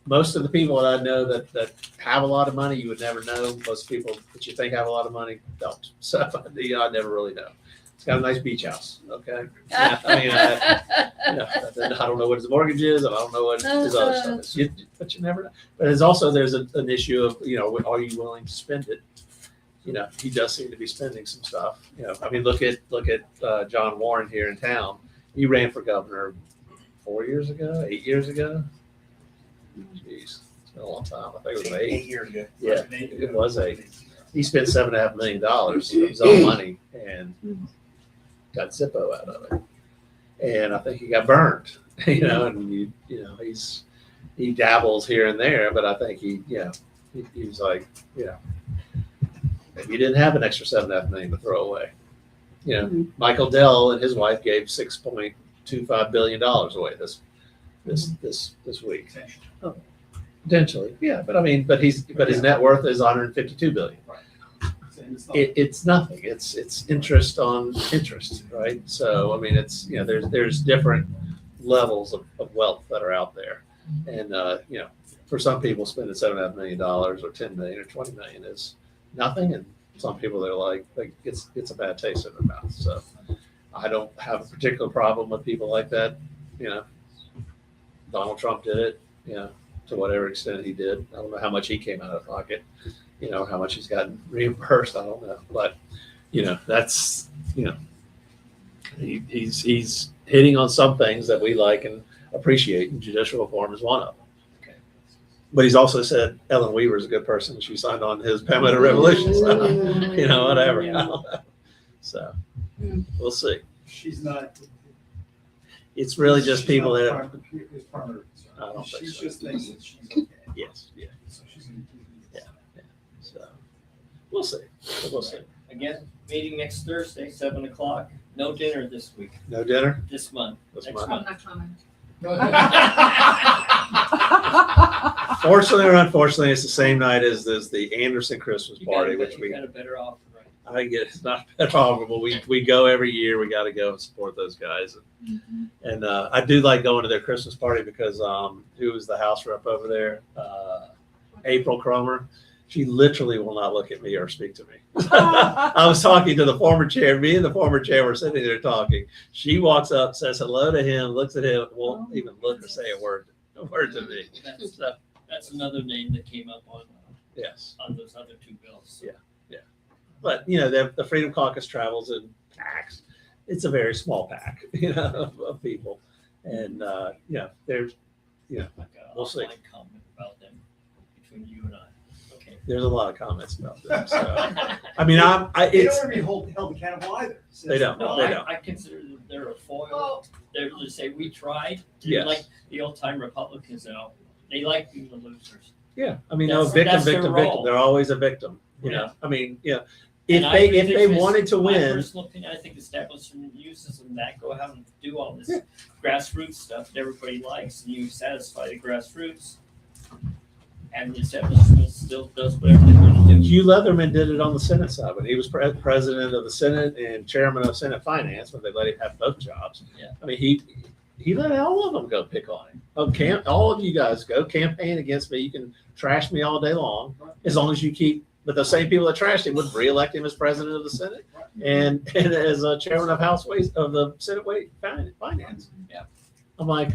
most of the people that I know that have a lot of money. You would never know. Most people that you think have a lot of money don't. So I never really know. It's got a nice beach house. Okay. Yeah, I mean, I don't know what his mortgage is. I don't know what his other stuff is. But you never know. But there's an issue of, are you willing to spend it? He does seem to be spending some stuff. I mean, look at John Warren here in town. He ran for governor 8 years ago. Jeez, it's been a long time. I think it was 8. 8 years ago. Yeah, it was 8. He spent $7.5 million of his own money and got Zippo out of it. and I think he got burned. You know, and you know he dabbles here and there, but I think he's like, maybe he didn't have an extra $7.5 million to throw away. You know, Michael Dell and his wife gave $6.25 billion away this week. Potentially, yeah, but I mean, but his net worth is 152 billion. It's nothing. It's interest on interest, right? So I mean, it's there's different levels of wealth that are out there, and for some people, spending $7.5 million or 10 million or 20 million is nothing, and some people they're like it's a bad taste in their mouth. So I don't have a particular problem with people like that. Donald Trump did it, to whatever extent he did. I don't know how much he came out of pocket, how much he's gotten reimbursed. I don't know, but that's he's hitting on some things that we like and appreciate, and judicial reform is one of them. But he's also said Ellen Weaver is a good person. She signed on his Pamela Revolution. So, whatever. I don't know. So we'll see. She's not. It's really just people that. I don't think so. Just thinks that she's okay. Yes. Yeah. So she's gonna do this. Yeah. So we'll see. We'll see. Again, meeting next Thursday, 7 o'clock. No dinner this week, No dinner this month, this next month. month. I'm not coming. Fortunately or unfortunately, it's the same night as the Anderson Christmas party, which You got a better offer, right? I get it's not that horrible. We go every year. We got to go and support those guys, and I do like going to their Christmas party because who was the house rep over there? April Cromer. She literally will not look at me or speak to me. I was talking to the former chair. Me and the former chair were sitting there talking. She walks up, says hello to him, looks at him, won't even look or say a word to me. That's another name that came up on Yes. on those other two bills. Yeah. But the Freedom Caucus travels in packs. It's a very small pack, of people, and there's, Like a we'll see. offline comment about them between you and I. Okay. There's a lot of comments about them. So I mean, They don't it's want to be held accountable either. They don't. No, They don't. I consider that they're a foil. Well, They're to say we tried. They're Yes. like the old time Republicans, they like being the losers. yeah. I mean, That's- victim, that's their victim, role. victim. They're always a victim. Yeah. I mean, if And I they think this wanted to my win, personal opinion, I think establishment uses and that go out and do all this grassroots stuff that everybody likes, and you satisfy the grassroots, and the establishment still does whatever they want to do. Hugh Leatherman did it on the Senate side when he was president of the Senate and chairman of Senate Finance when they let him have both jobs. Yeah. I mean, he let all of them go pick on him. All of you guys go campaign against me. You can trash me all day long as long as you keep. But the same people that trashed him would reelect him as president of the Senate and as a chairman of the Senate Finance. Yeah. I'm like,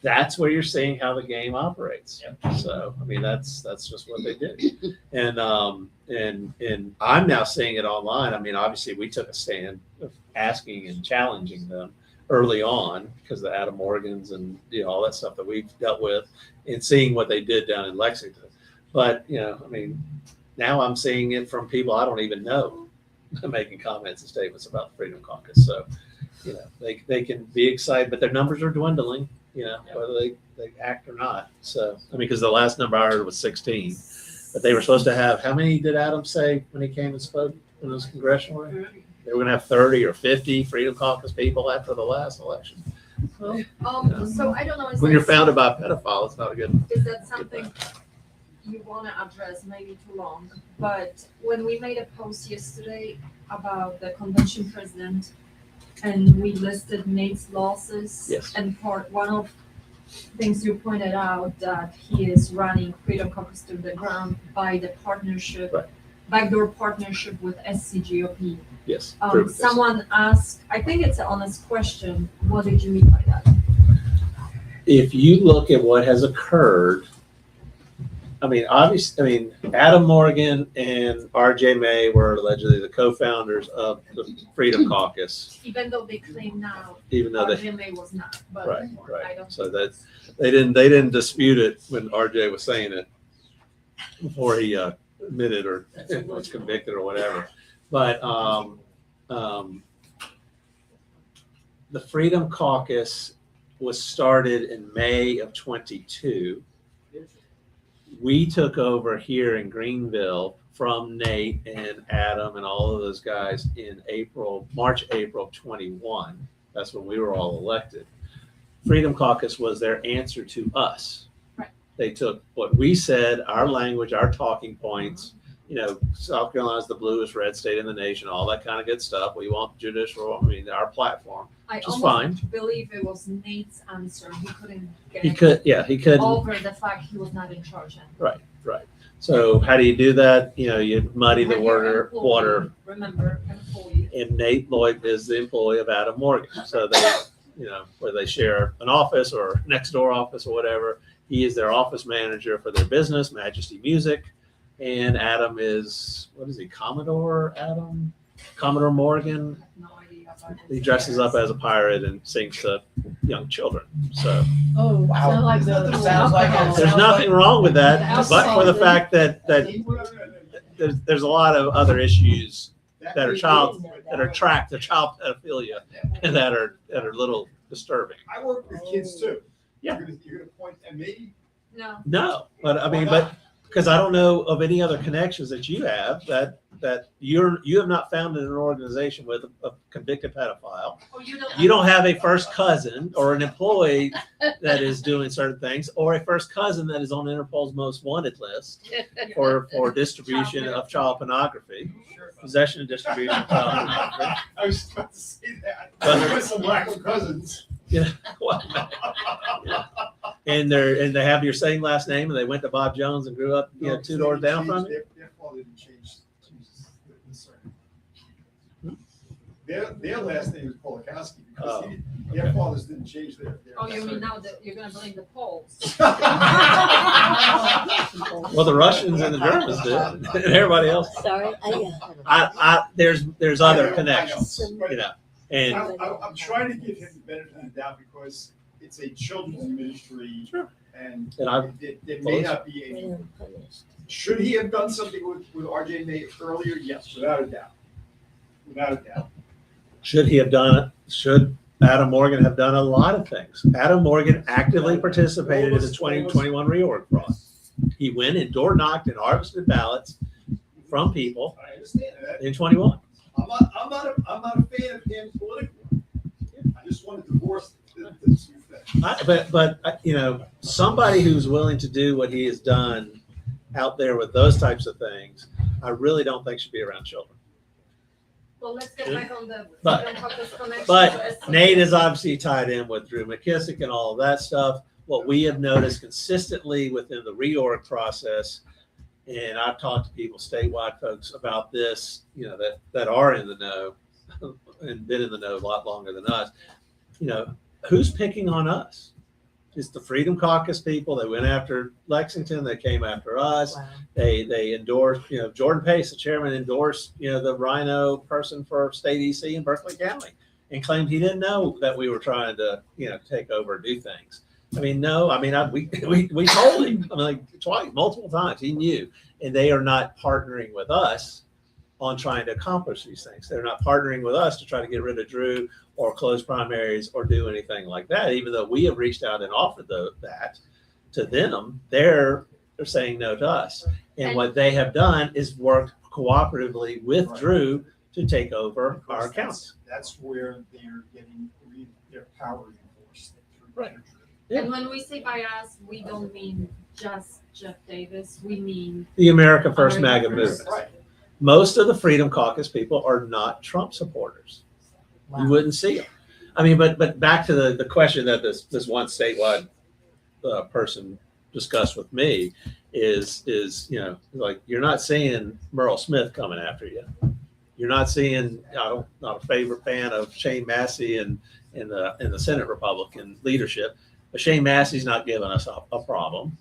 that's where you're seeing how the game operates. Yep. So I mean, that's just what they did, and I'm now seeing it online. I mean, obviously we took a stand of asking and challenging them early on because of the Adam Morgans and all that stuff that we've dealt with, and seeing what they did down in Lexington. But I mean, now I'm seeing it from people I don't even know making comments and statements about the Freedom Caucus. So they can be excited, but their numbers are dwindling. Whether they act or not. So I mean, because the last number I heard was 16, but they were supposed to have how many did Adam say when he came and spoke when it was congressional? They were going to have 30 or 50 Freedom Caucus people after the last election. Well, so I don't know. when you're founded by a pedophile, it's not a good. Is that something you want to address? Maybe too long. But when we made a post yesterday about the convention president, and we listed Nate's losses, Yes. and one of things you pointed out that he is running Freedom Caucus to the ground by the partnership, Right. backdoor partnership with SCGOP. Yes. prove it, yes. Someone asked, I think it's an honest question, what did you mean by that? If you look at what has occurred, I mean, obviously, Adam Morgan and R.J. May were allegedly the co-founders of the Freedom Caucus, Even though they claim now even though they RJMA was not, but right. I don't. So that they didn't dispute it when R.J. was saying it before he admitted or was convicted or whatever. But the Freedom Caucus was started in May of 22. We took over here in Greenville from Nate and Adam and all of those guys in March, April of 21. That's when we were all elected. Freedom Caucus was their answer to us. Right. They took what we said, our language, our talking points. You know, South Carolina's the bluest red state in the nation, all that kind of good stuff. We want judicial, our platform, I which is almost fine. believe it was Nate's answer. He couldn't get He couldn't. over the fact he was not in charge. Right. So how do you do that? You know, you muddy the When you're water. employee, remember, employee. And Nate Lloyd is the employee of Adam Morgan. So they, you know, where they share an office or next door office or whatever. He is their office manager for their business, Majesty Music. And Adam is, what is he, Commodore Adam? Commodore Morgan. No idea about He dresses up as a pirate and sings to young children. So Oh, Wow. sound like Sounds like alcohol. there's nothing wrong with that, Sounds but for the like- fact that there's a lot of other issues that are child pedophilia and that are a little disturbing. I work with kids too. Yeah. You're gonna point at me? No. No, but I mean, because I don't know of any other connections that you have that you have not founded an organization with a convicted pedophile. Or You don't have a first cousin or an employee that is doing certain things, or a first cousin that is on Interpol's most wanted list for distribution of child pornography, possession and distribution of child pornography. I was about to say that. But- There's some lack of cousins. And they have your same last name, and they went to Bob Jones and grew up, two doors down from you. Their father didn't change the surname. Their last name is Polakowski because their fathers didn't change their. Oh, you mean now that you're gonna blame the Poles? Well, the Russians and the Germans did, and everybody else. Sorry, There's other connections, and I'm trying to give him the benefit of the doubt because it's a children's ministry. Sure. And And there may not be a, should he have done something with RJ May earlier? Yes, without a doubt. Without a doubt. should he have done it? Should Adam Morgan have done a lot of things? Adam Morgan actively participated in the 2021 reorg fraud. He went and door knocked and harvested ballots from people I understand that. in 21. I'm not a fan of him politically. I just want to divorce the two things. But somebody who's willing to do what he has done out there with those types of things, I really don't think should be around children. Well, let's get back on the But- Freedom Caucus connection. But Nate is obviously tied in with Drew McKissick and all of that stuff. What we have noticed consistently within the reorg process, and I've talked to people, statewide folks, about this, that are in the know and been in the know a lot longer than us. Who's picking on us? It's the Freedom Caucus people. They went after Lexington. They came after us. Wow. They endorsed, Jordan Pace, the chairman, endorsed, the Rhino person for state EC in Berkeley County and claimed he didn't know that we were trying to, take over and do things. We told him, twice, multiple times, he knew, and they are not partnering with us on trying to accomplish these things. They're not partnering with us to try to get rid of Drew or close primaries or do anything like that. Even though we have reached out and offered that to them, they're saying no to us. And what they have done is worked cooperatively with Right. Drew to take over our accounts. That's where they're getting their power enforced. Right. And when we say by us, we don't mean just Jeff Davis. We mean The America First MAGA America First. movement. Most of the Freedom Caucus people are not Trump supporters. You wouldn't see them. But back to the question that this one statewide person discussed with me is you're not seeing Merle Smith coming after you. You're not seeing. I'm not a favorite fan of Shane Massey and in the Senate Republican leadership, but Shane Massey's not giving us a problem.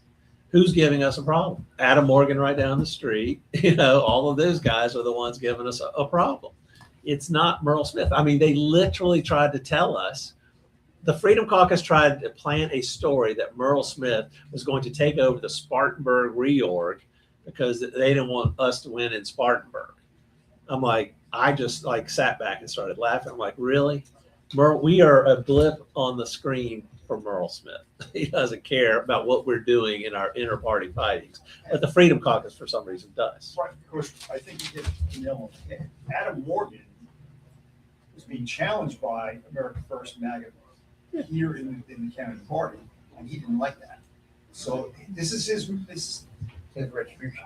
Who's giving us a problem? Adam Morgan right down the street. All of those guys are the ones giving us a problem. It's not Merle Smith. They literally tried to tell us. The Freedom Caucus tried to plant a story that Merle Smith was going to take over the Spartanburg reorg because they didn't want us to win in Spartanburg. I'm like, I just like sat back and started laughing. I'm like, really? We are a blip on the screen for Merle Smith. He doesn't care about what we're doing in our inter-party fightings, but the Freedom Caucus for some reason does. Right, of course, I think you hit the nail on the head. Adam Morgan was being challenged by America First MAGA here in the county party, and he didn't like that. So this is his retribution.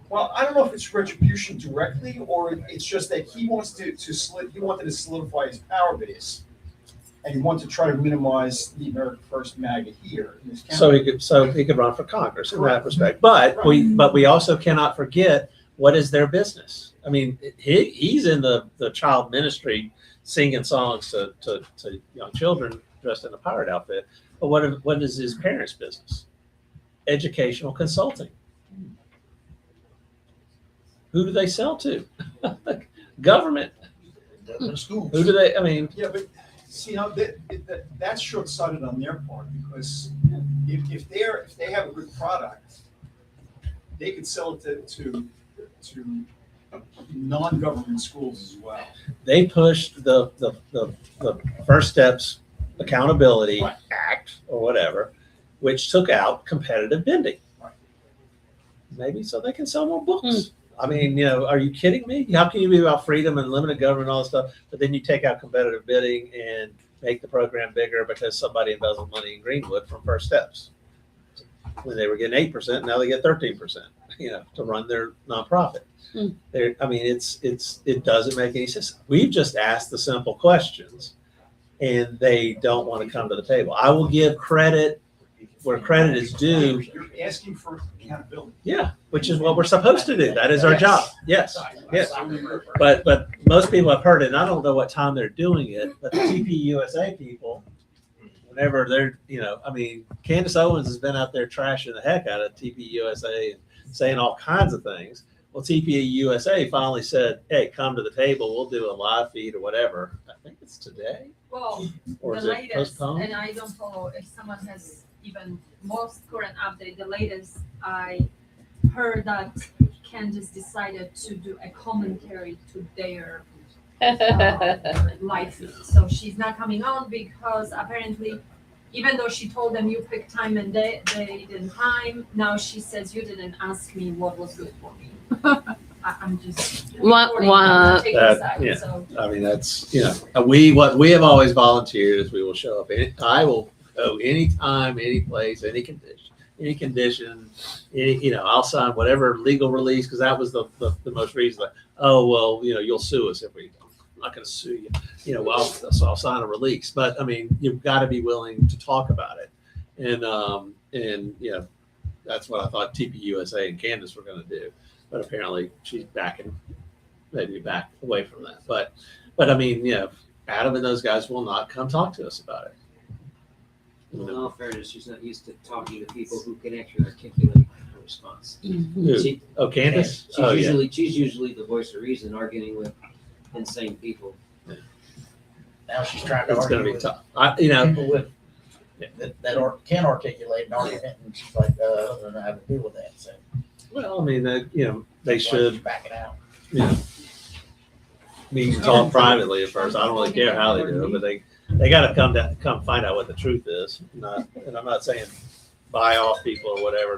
well, I don't know if it's retribution directly, or it's just that he wants he wanted to solidify his power base, and he wanted to try to minimize the America First MAGA here in this county. So he could run for Congress in that respect. But we also cannot forget, what is their business? I mean, he's in the child ministry, singing songs to young children dressed in a pirate outfit. But what is his parents' business? Educational consulting. Who do they sell to? Government. Schools. Who do they? I mean, Yeah, but see how that's short-sighted on their part, because if they have a good product, they could sell it to non-government schools as well. they pushed the First Steps Accountability Right. Act or whatever, which took out competitive bidding. Right. Maybe so they can sell more books. I mean, are you kidding me? How can you be about freedom and limited government and all this stuff, but then you take out competitive bidding and make the program bigger because somebody embezzled money in Greenwood from First Steps when they were getting 8%, now they get 13%, to run their nonprofit. I mean, it doesn't make any sense. We've just asked the simple questions, and they don't want to come to the table. I will give credit where credit is due. You're asking for accountability. Yeah, which is what we're supposed to do. That is our Yes. job. Yes, yes. But most people have heard it, and I don't know what time they're doing it, but the TPUSA people, whenever they're, I mean, Candace Owens has been out there trashing the heck out of TPUSA and saying all kinds of things. Well, TPUSA finally said, hey, come to the table. We'll do a live feed or whatever. I think it's today. Well, Or the is it latest, postponed? and I don't follow if someone has even most current update, the latest I heard that Candace decided to do a commentary to their live feed. So she's not coming on because apparently, even though she told them you pick time and they didn't time, now she says you didn't ask me what was good for me. I'm just reporting on the taker side, yeah. so. I mean, that's, what we have always volunteered is we will show up. I will go anytime, any place, any condition, I'll sign whatever legal release, because that was the most reason. Like, oh, well, you'll sue us if we, I'm not going to sue you. So I'll sign a release. But I mean, you've got to be willing to talk about it. And that's what I thought TPUSA and Candace were going to do. But apparently she's maybe back away from that. But I mean, Adam and those guys will not come talk to us about it. Well, in all fairness, she's not used to talking to people who can actually articulate a response. She- Candace? She's usually the voice of reason, arguing with insane people. Now she's trying to It's going to argue be with tough. people with, that can articulate an argument, and she's like, I don't know how to deal with that, so. Well, I mean, they she's should, backing out. meet and talk privately at first. I don't really care how they do it, but they got to come find out what the truth is. And I'm not saying buy off people or whatever,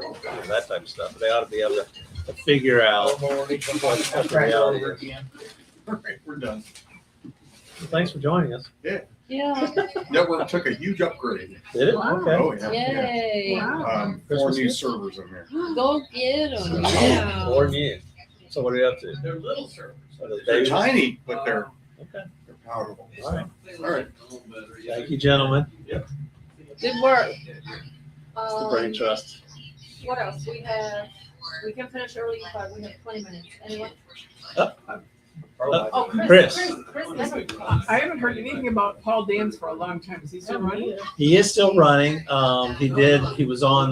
that type of stuff. But they ought to be able to figure out what the reality is. We're done. Thanks for joining us. Yeah, Network took a huge upgrade. Did it? Wow. Okay. Oh, yeah. yay, Four Christmas new gift? servers in there. go get them, yeah. Or new. So what are you up to? They're little servers. They're tiny, but they're Okay. powerful. All right. All right. Thank you, gentlemen. Good work. The Brain Trust. What else? We can finish early, but we have 20 minutes. Anyone? Oh, Chris. I haven't heard anything about Paul Dance for a long time. Is he still running? He is still running. He was on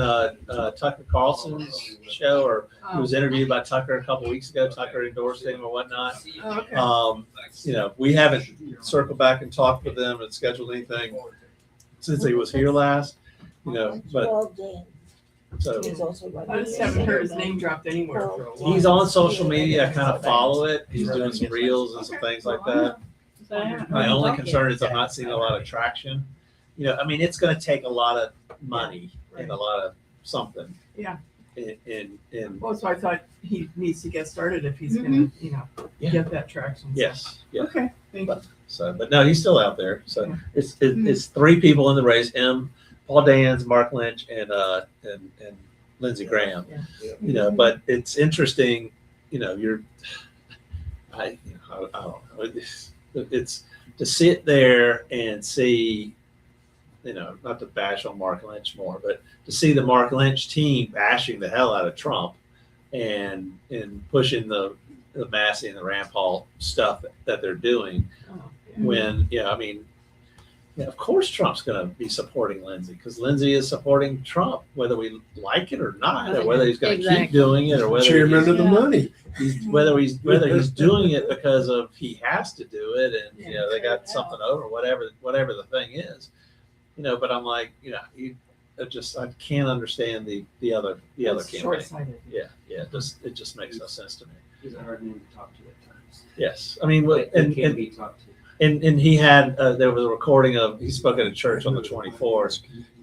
Tucker Carlson's show, or he was interviewed by Tucker a couple weeks ago. Tucker endorsed him or whatnot. Oh, okay. We haven't circled back and talked with them and scheduled anything since he was here last. But Paul Dan. So He's also running. I just haven't heard his name dropped anywhere for a while. he's on social media. I kind of follow it. He's doing some reels and some things like that. My only concern is I'm not seeing a lot of traction. You know, I mean, it's going to take a lot of money and a lot of something. Yeah. In Well, so I thought he needs to get started if he's gonna, Yeah. get that traction. yes, yeah. Okay, thank you. So, but no, he's still out there. So Yeah. it's three people in the race: him, Paul Dans, Mark Lynch, and Lindsey Graham. Yeah. You know, but it's interesting. You know, I don't know. It's to sit there and see. You know, not to bash on Mark Lynch more, but to see the Mark Lynch team bashing the hell out of Trump and pushing the Massey and the Rand Paul stuff that they're doing. Oh, When, I mean, of course Trump's going to be supporting Lindsey because Lindsey is supporting Trump, whether we like it or not, or whether he's going to keep Exactly. doing it, or whether Chairman of the money. whether he's doing it because of he has to do it, and they got something over whatever the thing is. But I'm like, I can't understand the other campaign. Short-sighted. Yeah, it just makes no sense to me. He's a hard man to talk to at times. Yes, I mean, But and he can be talked to. and he had there was a recording of he spoke at a church on the 24th,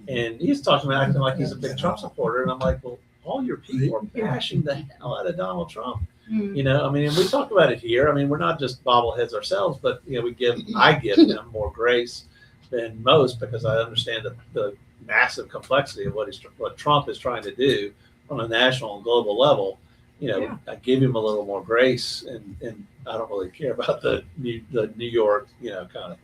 and he's talking about acting like he's a big Trump supporter, and I'm like, well, all your people are bashing the hell out of Donald Trump. I mean, and we talk about it here. I mean, we're not just bobbleheads ourselves, but I give him more grace than most because I understand the massive complexity of what Trump is trying to do on a national and global level. I give him a little more grace, and I don't really care about the New York, kind of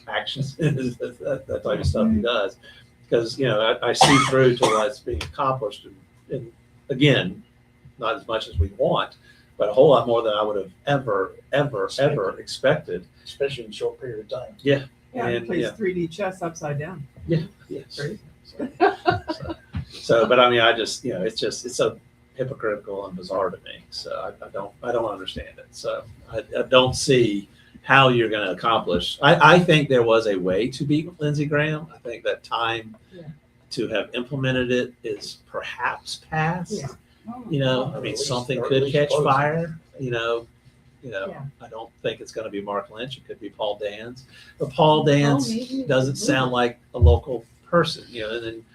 actions, that type of stuff he does, because I see through to what's being accomplished, and again, not as much as we want, but a whole lot more than I would have ever expected, Especially in a short period of time. Yeah, he And, plays yeah. 3D chess upside down. Yes. Crazy. So, but I mean, I just, it's so hypocritical and bizarre to me. So I don't understand it. So I don't see how you're going to accomplish. I think there was a way to beat Lindsey Graham. I think that time to have implemented it is perhaps past. Yeah. I mean, At something least could catch close. fire. Yeah. I don't think it's going to be Mark Lynch. It could be Paul Dans. But Paul Dans doesn't sound like a local person, and then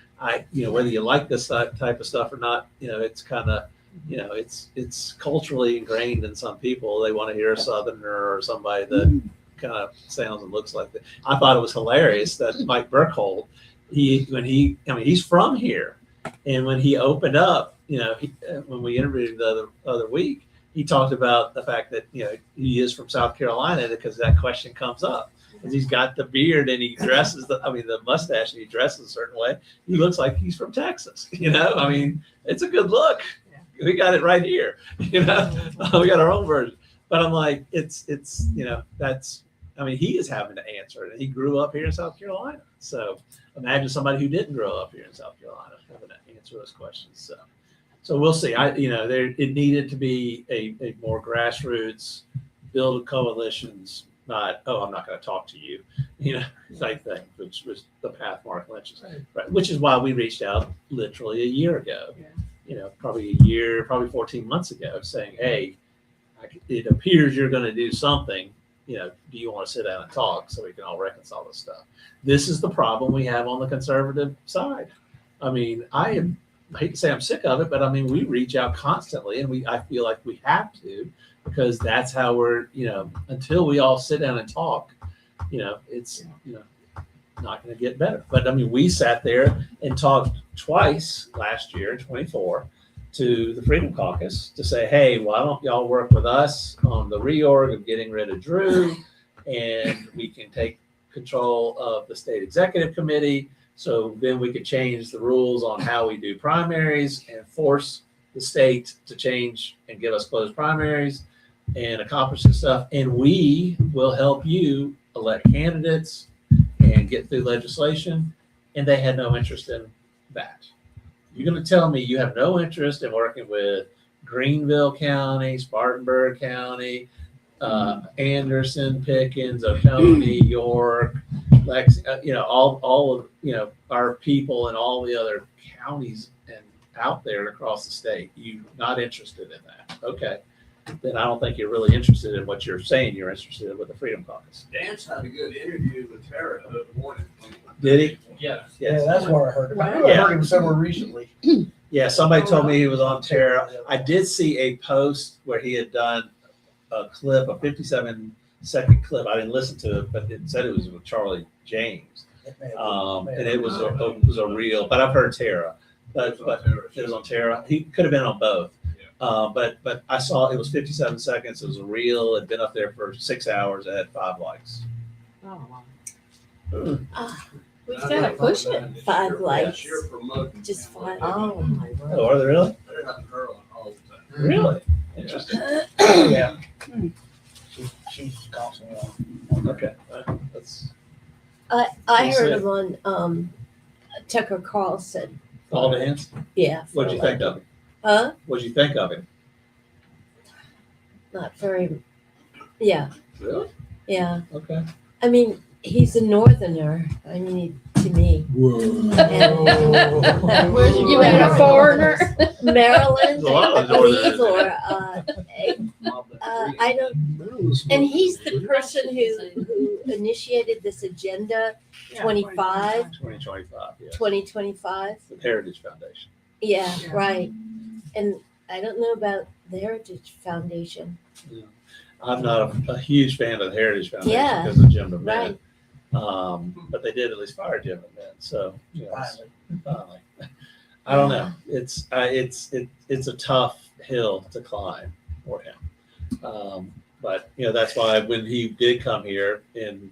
whether you like this type of stuff or not, it's kind of, it's culturally ingrained in some people. They want to hear a Southerner or somebody that kind of sounds and looks like that. I thought it was hilarious that Mike Burkhold, he's from here. And when he opened up, when we interviewed him the other week, he talked about the fact that, he is from South Carolina because that question comes up. Because he's got the beard and he dresses, the mustache, and he dresses a certain way. He looks like he's from Texas, I mean, it's a good look. We got it right here, we got our own version. But I'm like, it's he is having to answer it. And he grew up here in South Carolina. So imagine somebody who didn't grow up here in South Carolina having to answer those questions. So we'll see. It needed to be a more grassroots, build coalitions, not, I'm not going to talk to you, type thing, which was the path Mark Lynch is, right? Which is why we reached out literally a year ago, probably 14 months ago, saying, hey, it appears you're going to do something. Do you want to sit down and talk so we can all reconcile this stuff? This is the problem we have on the conservative side. I mean, I hate to say I'm sick of it, but I mean, we reach out constantly, and I feel like we have to, because that's how we're, until we all sit down and talk, it's, not going to get better. But I mean, we sat there and talked twice last year, 24, to the Freedom Caucus to say, hey, why don't y'all work with us on the reorg of getting rid of Drew, and we can take control of the state executive committee. So then we could change the rules on how we do primaries and force the state to change and give us closed primaries and accomplish this stuff. And we will help you elect candidates and get through legislation. And they had no interest in that. You're going to tell me you have no interest in working with Greenville County, Spartanburg County, Anderson, Pickens, Oconee, York, all of our people in all the other counties and out there and across the state. You're not interested in that. Okay. Then I don't think you're really interested in what you're saying you're interested in with the Freedom Caucus. Dan's had a good interview with Tara the other morning. Did he? Yeah. Yeah, Yes. that's where I heard him. I knew I heard him somewhere recently. Yeah, somebody told me he was on Terra. I did see a post where he had done a clip, a 57-second clip. I didn't listen to it, but it said it was with Charlie James. And it was a real, but I've heard Terra. But it was on Terra. He could have been on both. But I saw it was 57 seconds. It was a reel. It'd been up there for 6 hours. It had 5 likes. We've got to push it. 5 likes. You're promoting. Just 5. Oh, my God. Oh, are they really? They're having her on all the time. Really? Interesting. Yeah. She's constantly on. Okay. That's I That's heard it. him on Tucker Carlson. all the hands. Yeah. What'd you think of him? Huh? What'd you think of him? Not very. Yeah. Really? Yeah. Okay. I mean, he's a northerner. I mean, to me. Whoa. Where's You mean a foreigner? Maryland, There's a lot I of northerners believe, or I don't. And he's the person who initiated this agenda 25, 2025. Yeah. 2025. The Heritage Foundation. Yeah, Yeah. right. And I don't know about the Heritage Foundation. Yeah. I'm not a huge fan of the Heritage Foundation Yeah. because of Jim DeMint. Right. But they did at least fire Jim DeMint. So, you know, Finally. finally. I don't know. It's a tough hill to climb for him. But you know, that's why when he did come here, and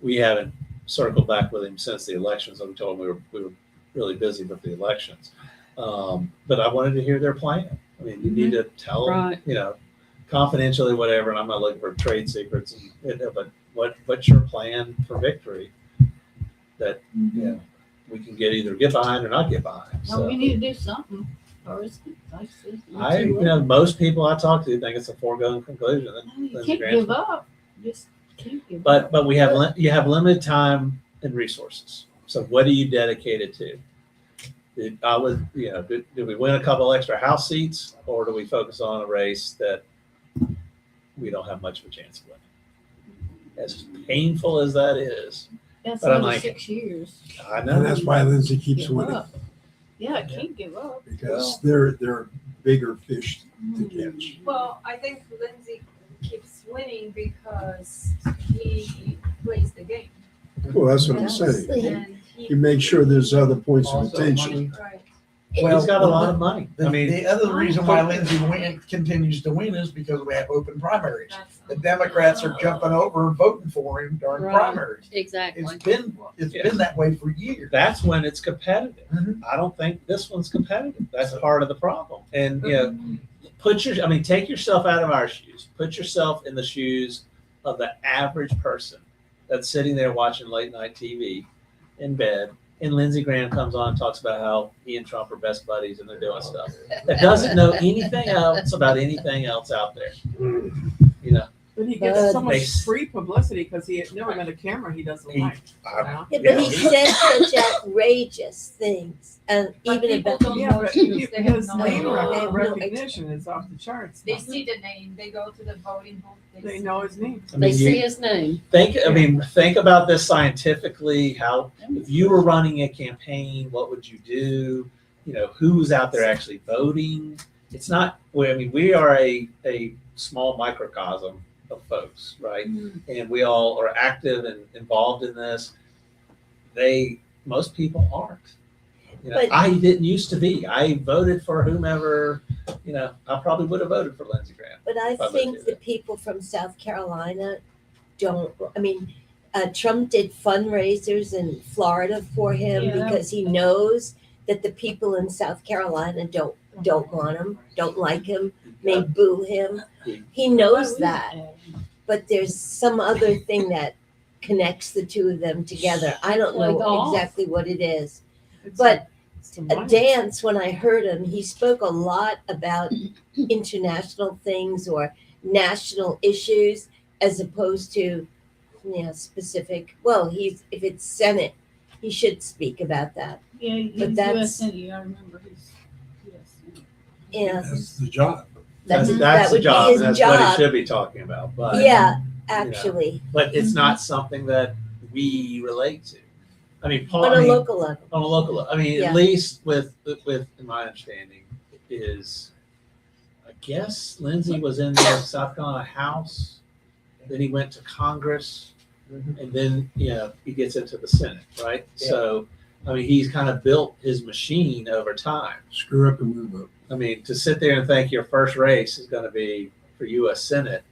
we haven't circled back with him since the elections. I told him we were really busy with the elections. But I wanted to hear their plan. I mean, you need to tell them, Right. you know, confidentially, whatever. And I'm not looking for trade secrets. But what's your plan for victory? That you know, we can get behind or not get behind. No, So we need to do something. Or is it, like, you know, most people I talk to think it's a foregone conclusion. that You Lindsey can't Graham's- give up. Just can't give up. But we have you have limited time and resources. So what do you dedicate it to? Did we win a couple extra House seats, or do we focus on a race that we don't have much of a chance of winning? As painful as that is, That's but I'm only like- 6 years. I And know. that's why Lindsay keeps Give winning, up. Yeah, I can't give up. because they're bigger fish to catch. Well, I think Lindsay keeps winning because he plays the game. Well, that's what I'm saying. And You make sure there's other points of Also, attention. Right. He's got a lot of money. The, I mean, the other reason why Lindsay continues to win is because we have open primaries. That's The Democrats are jumping over and voting for him during Right. primaries. Exactly. It's been that way for years. that's when it's competitive. Mhm. I don't think this one's competitive. That's part of the problem. And you know, Mm-hmm. take yourself out of our shoes. Put yourself in the shoes of the average person that's sitting there watching late night TV in bed. And Lindsey Graham comes on and talks about how he and Trump are best buddies and they're doing stuff. That doesn't know anything else about anything else out there. You know, But he gets so But- much free publicity because he had never met a camera he doesn't He- like. I- Yeah, but he says such outrageous things, and But even people about don't Yeah, know but shoes. They have his no name idea. recognition is off the charts. They see the name, they go to the voting booth. They see- know his name. I They mean, see you his name. think about this scientifically. How, if you were running a campaign, what would you do? You know, who's out there actually voting? It's not, we are a small microcosm of folks, right? And we all are active and involved in this. Most people aren't. You know, But- I didn't used to be. I voted for whomever, you know, I probably would have voted for Lindsey Graham. But I Probably think do the that. people from South Carolina don't, Trump did fundraisers in Florida for him Yeah. because he knows that the people in South Carolina don't want him, don't like him, may boo him. He knows that, but there's some other thing that connects the two of them together. I don't Like know golf. exactly what it is. It's But it's money. Dance, when I heard him, he spoke a lot about international things or national issues as opposed to, specific. Well, if it's Senate, he should speak about that. Yeah, But he's that's- U.S. Senator, I remember his. Yeah, That's the job. That's that the would be job. his That's what he job. should be talking about. But Yeah, actually, but it's not something that we relate to. I mean, Paul. on I a mean, local level. on a local level. I mean, Yeah. at least with in my understanding is, I guess Lindsay was in the South Carolina House, then he went to Congress, and then he gets into the Senate, right? Yeah. So, I mean, he's kind of built his machine over time. Screw up and move up. I mean, to sit there and think your first race is going to be for U.S. Senate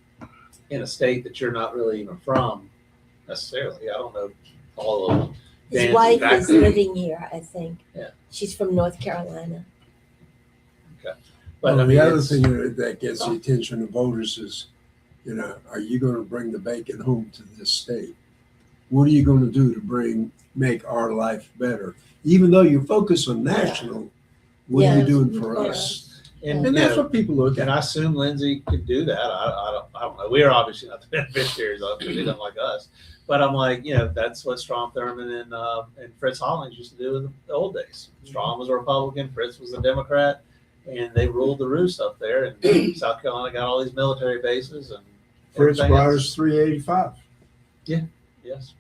in a state that you're not really even from necessarily. I don't know all of His Dan's wife is background. living here, I think. Yeah. She's from North Carolina. But Well, I mean, the other it's- thing that gets the attention of voters is, are you going to bring the bacon home to this state? What are you going to do to make our life better? Even though you focus on national, what are you Yeah. doing for Yeah. us? and, And you that's know, what people look and at. I assume Lindsay could do that. I don't know. We're obviously not the beneficiaries of it because they don't like us. But I'm like, that's what Strom Thurmond and Fritz Hollings used to do in the old days. Strom was a Republican, Fritz was a Democrat, and they ruled the roost up there. And South Carolina got all these military bases and Fritz everything brought else. us 385. Yes.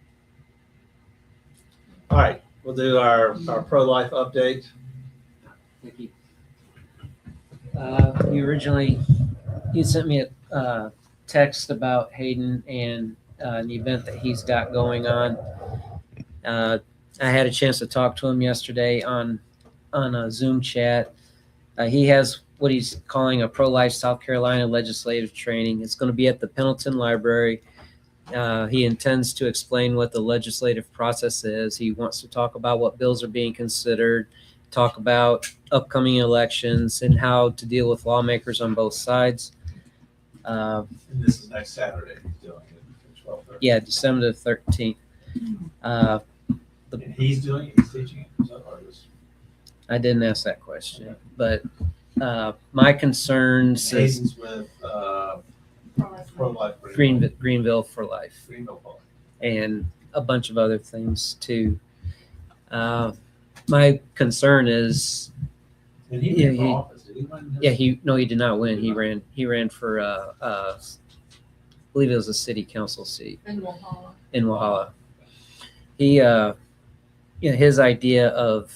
All right, we'll do our pro-life update. Thank you. You sent me a text about Hayden and an event that he's got going on. I had a chance to talk to him yesterday on a Zoom chat. He has what he's calling a pro-life South Carolina legislative training. It's going to be at the Pendleton Library. He intends to explain what the legislative process is. He wants to talk about what bills are being considered, talk about upcoming elections and how to deal with lawmakers on both sides. And this is next Saturday. He's doing it at 12:30. Yeah, December the 13th. And he's doing it. He's teaching it. So, or is I didn't ask that question, but my concerns is Hayden's with pro-life Greenville for life Greenville Park. and a bunch of other things too. My concern is, And he Yeah, ran for he- office. Did he win? he did not win. He ran for I believe it was a city council seat In Walhalla. in Walhalla. He his idea of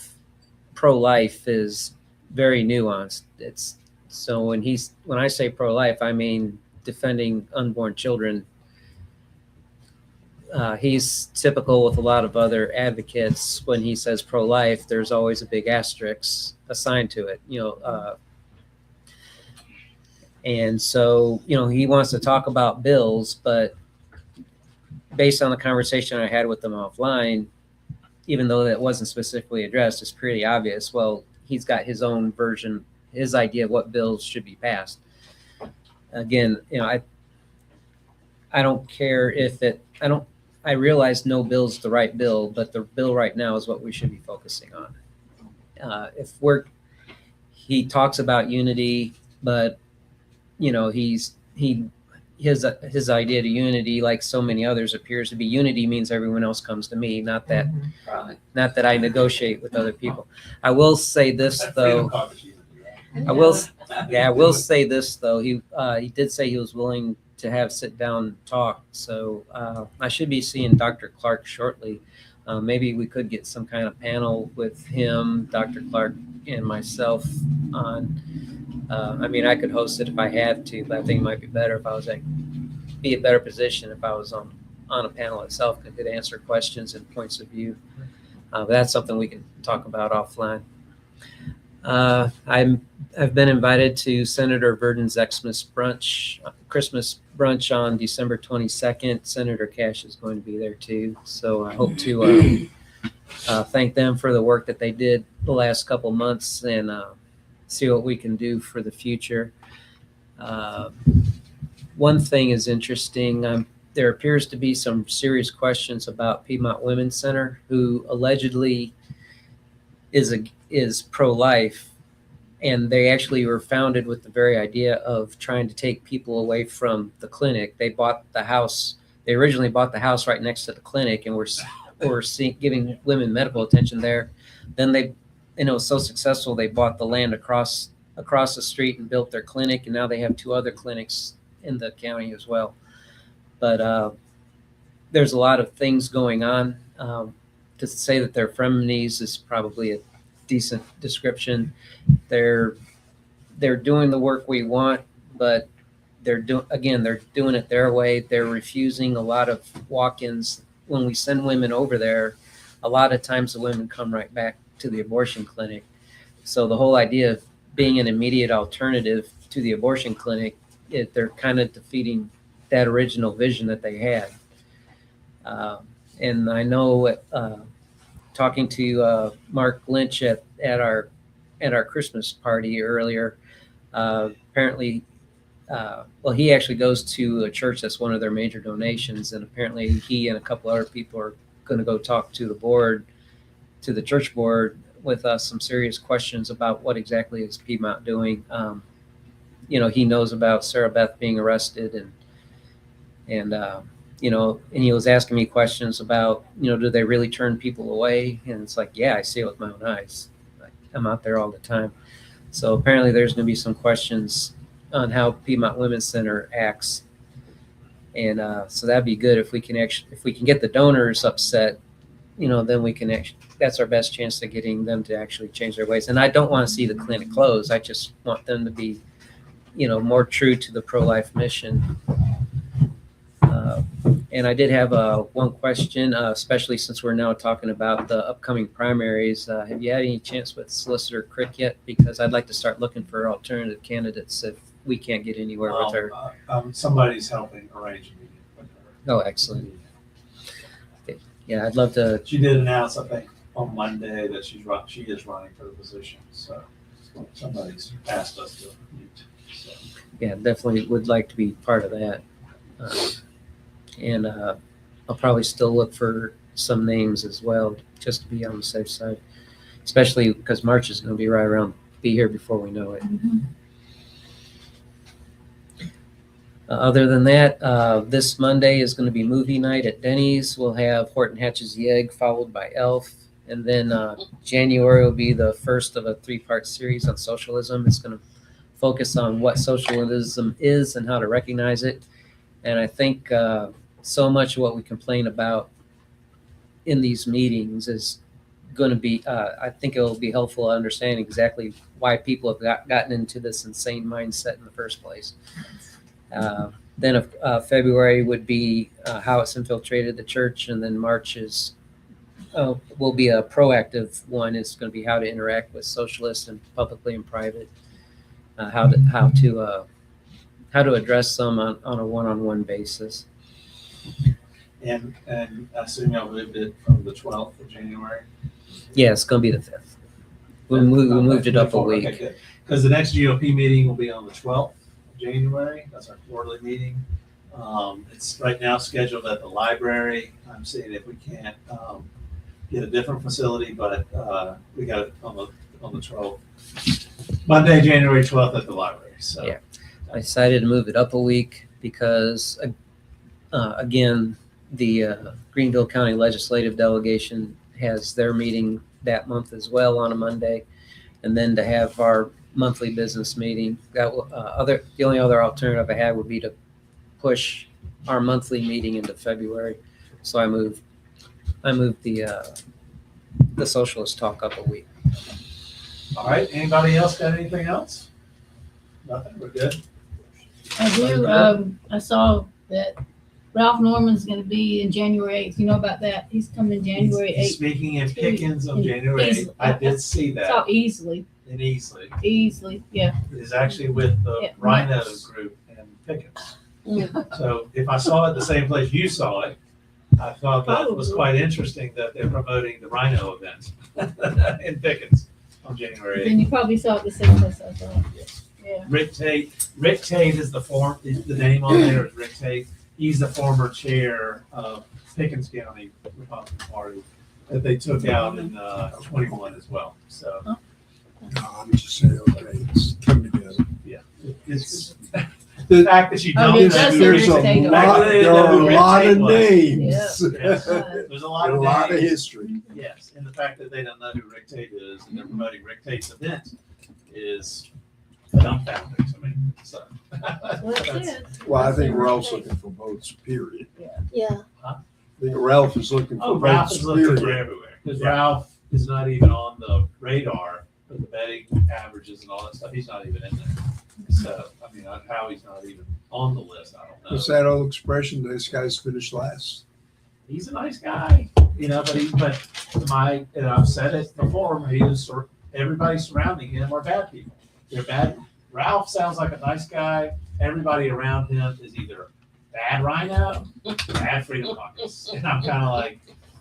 pro-life is very nuanced. It's so when I say pro-life, I mean defending unborn children. He's typical with a lot of other advocates. When he says pro-life, there's always a big asterisk assigned to it, and so, he wants to talk about bills, but based on the conversation I had with him offline, even though that wasn't specifically addressed, it's pretty obvious. Well, he's got his own version, his idea of what bills should be passed. Again, I don't care if I realize no bill's the right bill, but the bill right now is what we should be focusing on. He talks about unity, but his idea to unity, like so many others, appears to be unity means everyone else comes to me, not that I negotiate with other people. I will say this though. I will say this though. He did say he was willing to have sit down talk. So I should be seeing Dr. Clark shortly. Maybe we could get some kind of panel with him, Dr. Clark, and myself on. I could host it if I had to, but I think it might be better if I was be a better position if I was on a panel itself and could answer questions and points of view. But that's something we can talk about offline. I've been invited to Senator Verdon's Christmas brunch on December 22nd. Senator Cash is going to be there too. So I hope to thank them for the work that they did the last couple months and see what we can do for the future. One thing is interesting. There appears to be some serious questions about Piedmont Women's Center, who allegedly is pro-life, and they actually were founded with the very idea of trying to take people away from the clinic. They bought the house. They originally bought the house right next to the clinic, and were giving women medical attention there. Then they, it was so successful, they bought the land across across the street and built their clinic, and now they have 2 other clinics in the county as well. But there's a lot of things going on. To say that they're frenemies is probably a decent description. They're doing the work we want, but they're doing it their way. They're refusing a lot of walk-ins. When we send women over there, a lot of times the women come right back to the abortion clinic. So the whole idea of being an immediate alternative to the abortion clinic, they're kind of defeating that original vision that they had. And I know talking to Mark Lynch at our Christmas party earlier, apparently, he actually goes to a church that's one of their major donations, and apparently he and a couple other people are going to go talk to the board, to the church board, with some serious questions about what exactly is Piedmont doing. He knows about Sarah Beth being arrested, and he was asking me questions about, do they really turn people away? And it's like, yeah, I see it with my own eyes. I'm out there all the time. So apparently there's going to be some questions on how Piedmont Women's Center acts. And so that'd be good if we can get the donors upset, then we can that's our best chance to getting them to actually change their ways. And I don't want to see the clinic close. I just want them to be, more true to the pro-life mission. And I did have one question, especially since we're now talking about the upcoming primaries. Have you had any chance with Solicitor Crick yet? Because I'd like to start looking for alternative candidates if we can't get anywhere with her. Somebody's helping arrange a meeting with her. Oh, excellent. Okay. Yeah, I'd love to. She did announce, I think, on Monday that she is running for the position. So somebody's asked us to meet. So. Yeah, definitely would like to be part of that. And I'll probably still look for some names as well, just to be on the safe side, especially because March is going to be here before we know it. Mm-hmm. Other than that, this Monday is going to be movie night at Denny's. We'll have Horton Hatches the Egg, followed by Elf. And then January will be the first of a 3-part series on socialism. It's going to focus on what socialism is and how to recognize it. And I think so much of what we complain about in these meetings is going to be, I think it will be helpful to understand exactly why people have gotten into this insane mindset in the first place. Then February would be how it's infiltrated the church. And then March will be a proactive one. It's going to be how to interact with socialists and publicly and private, how to address them on a one-on-one basis. And I assume y'all moved it from the 12th of January? Yeah, it's going to be the 5th. We moved it up a week. Because the next GOP meeting will be on the 12th of January. That's our quarterly meeting. It's right now scheduled at the library. I'm seeing if we can't get a different facility, but we got it on the 12th. Monday, January 12th at the library. So yeah. I decided to move it up a week because, again, the Greenville County Legislative Delegation has their meeting that month as well on a Monday, and then to have our monthly business meeting. The only other alternative I had would be to push our monthly meeting into February. So I moved the socialist talk up a week. all right. Anybody else got anything else? Nothing. We're good. I do. I saw that Ralph Norman's going to be in January 8th. You know about that? He's coming January 8th. Speaking in Pickens on January 8th, I did see that. So easily. In Easley. Easily, yeah. It is actually with the Yeah. Rhino group in Pickens. So if I saw it the same place you saw it, I thought that was quite interesting that they're promoting the Rhino event in Pickens on January 8th. Then you probably saw it the same place I saw it. Yeah. Rick Tate is the name on there is Rick Tate. He's the former chair of Pickens County Republican Party that they took out in 21 as well. So I'm just saying, okay, it's coming together. yeah, it's the fact that you don't it know does who say Rick Rick Tate. There are a lot of names. Yes. There's a lot And of a lot of names. history. Yes, and the fact that they don't know who Rick Tate is and they're promoting Rick Tate's event is dumbfounding to me, so. Well, That's- it is. Well, I think Ralph's looking for votes, period. Yeah. I think Ralph is looking Oh, for Ralph votes, is looking for period. everywhere, because Ralph is not even on the radar for the betting averages and all that stuff, he's not even in there. So, I mean, how he's not even on the list, I don't know. What's that old expression, this guy's finished last? He's a nice guy, you know, and I've said it before, everybody surrounding him are bad people. They're bad. Ralph sounds like a nice guy. Everybody around him is either bad Rhino, bad Freedom Caucus. And I'm kind of like,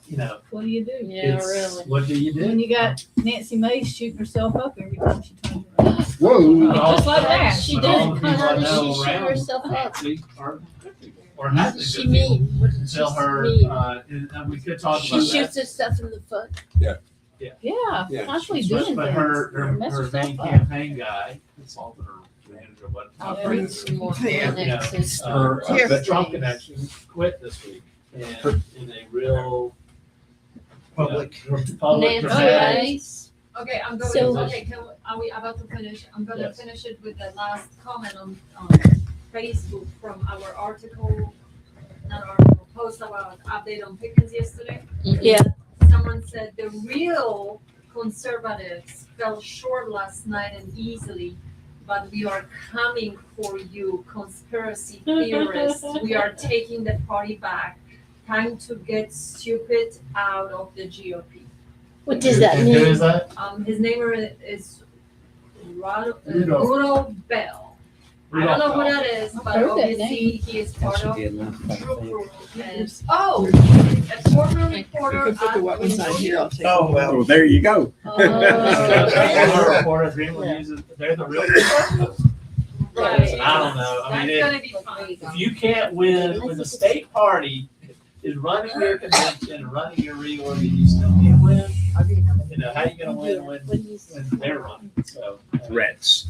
you know, What do you do? Yeah, it's- really. what do you do? When you got Nancy Mace shooting herself up every time she turns around. Whoa. Just like that. She But all did. the people How I does know she shoot around herself up? Nancy are good people, or have been She good people. mean? What did Until she her, mean? and we could talk She about shoots that. herself in the foot. Yeah, Yeah, constantly But doing things. her Mess herself main up. campaign guy, consultant or manager, what? I'll bring some more Yeah. connections. Her Here. the Trump connection quit this week, and in a real Public. public Nancy dramatic. Mace. Okay, I'm going, So- okay, are we about to finish? I'm gonna Yes. finish it with the last comment on Facebook from our post about update on Pickens yesterday. Yeah. Someone said the real conservatives fell short last night and easily, but we are coming for you, conspiracy theorists. We are taking the party back. Time to get stupid out of the GOP. What does that And who mean? is that? His name is Rudolph. Rudolph Bell. I don't know who that is, but heard that obviously he is part of True and oh, a former reporter. You can put the weapons on here, I'll take Oh, well. Oh, there you go. Former reporter, Greenville uses, they're the real conservatives. Right. And I don't know, I mean, That's gonna be fun. if you can't win, when the state party is running your convention and running your reorg, and you still can't win, you know, how you gonna win when they're running? So. Threats.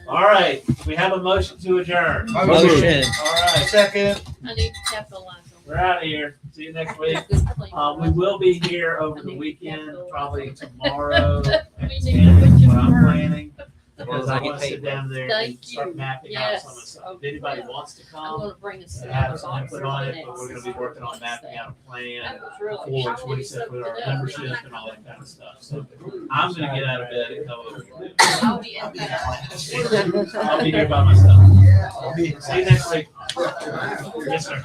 All right, we have a motion to adjourn. All Motion. right, Second. I need to capitalize on we're out of here. See you next week. that. We will be here over the weekend, probably tomorrow. We and need to put you what to I'm work. planning, because I I get want to sit paid. down there and Thank start you. mapping out Yes. some of the stuff. If anybody wants to I'm come gonna bring us and have another some box input of on it, but Kleenex. we're gonna be working on mapping out a plan That was really for shiny 27 with our stuff. membership and all that kind of stuff. So I'm gonna get out of bed and come over. I'll be in there. I'll be here by myself. Yeah. See you next week. Yes, sir.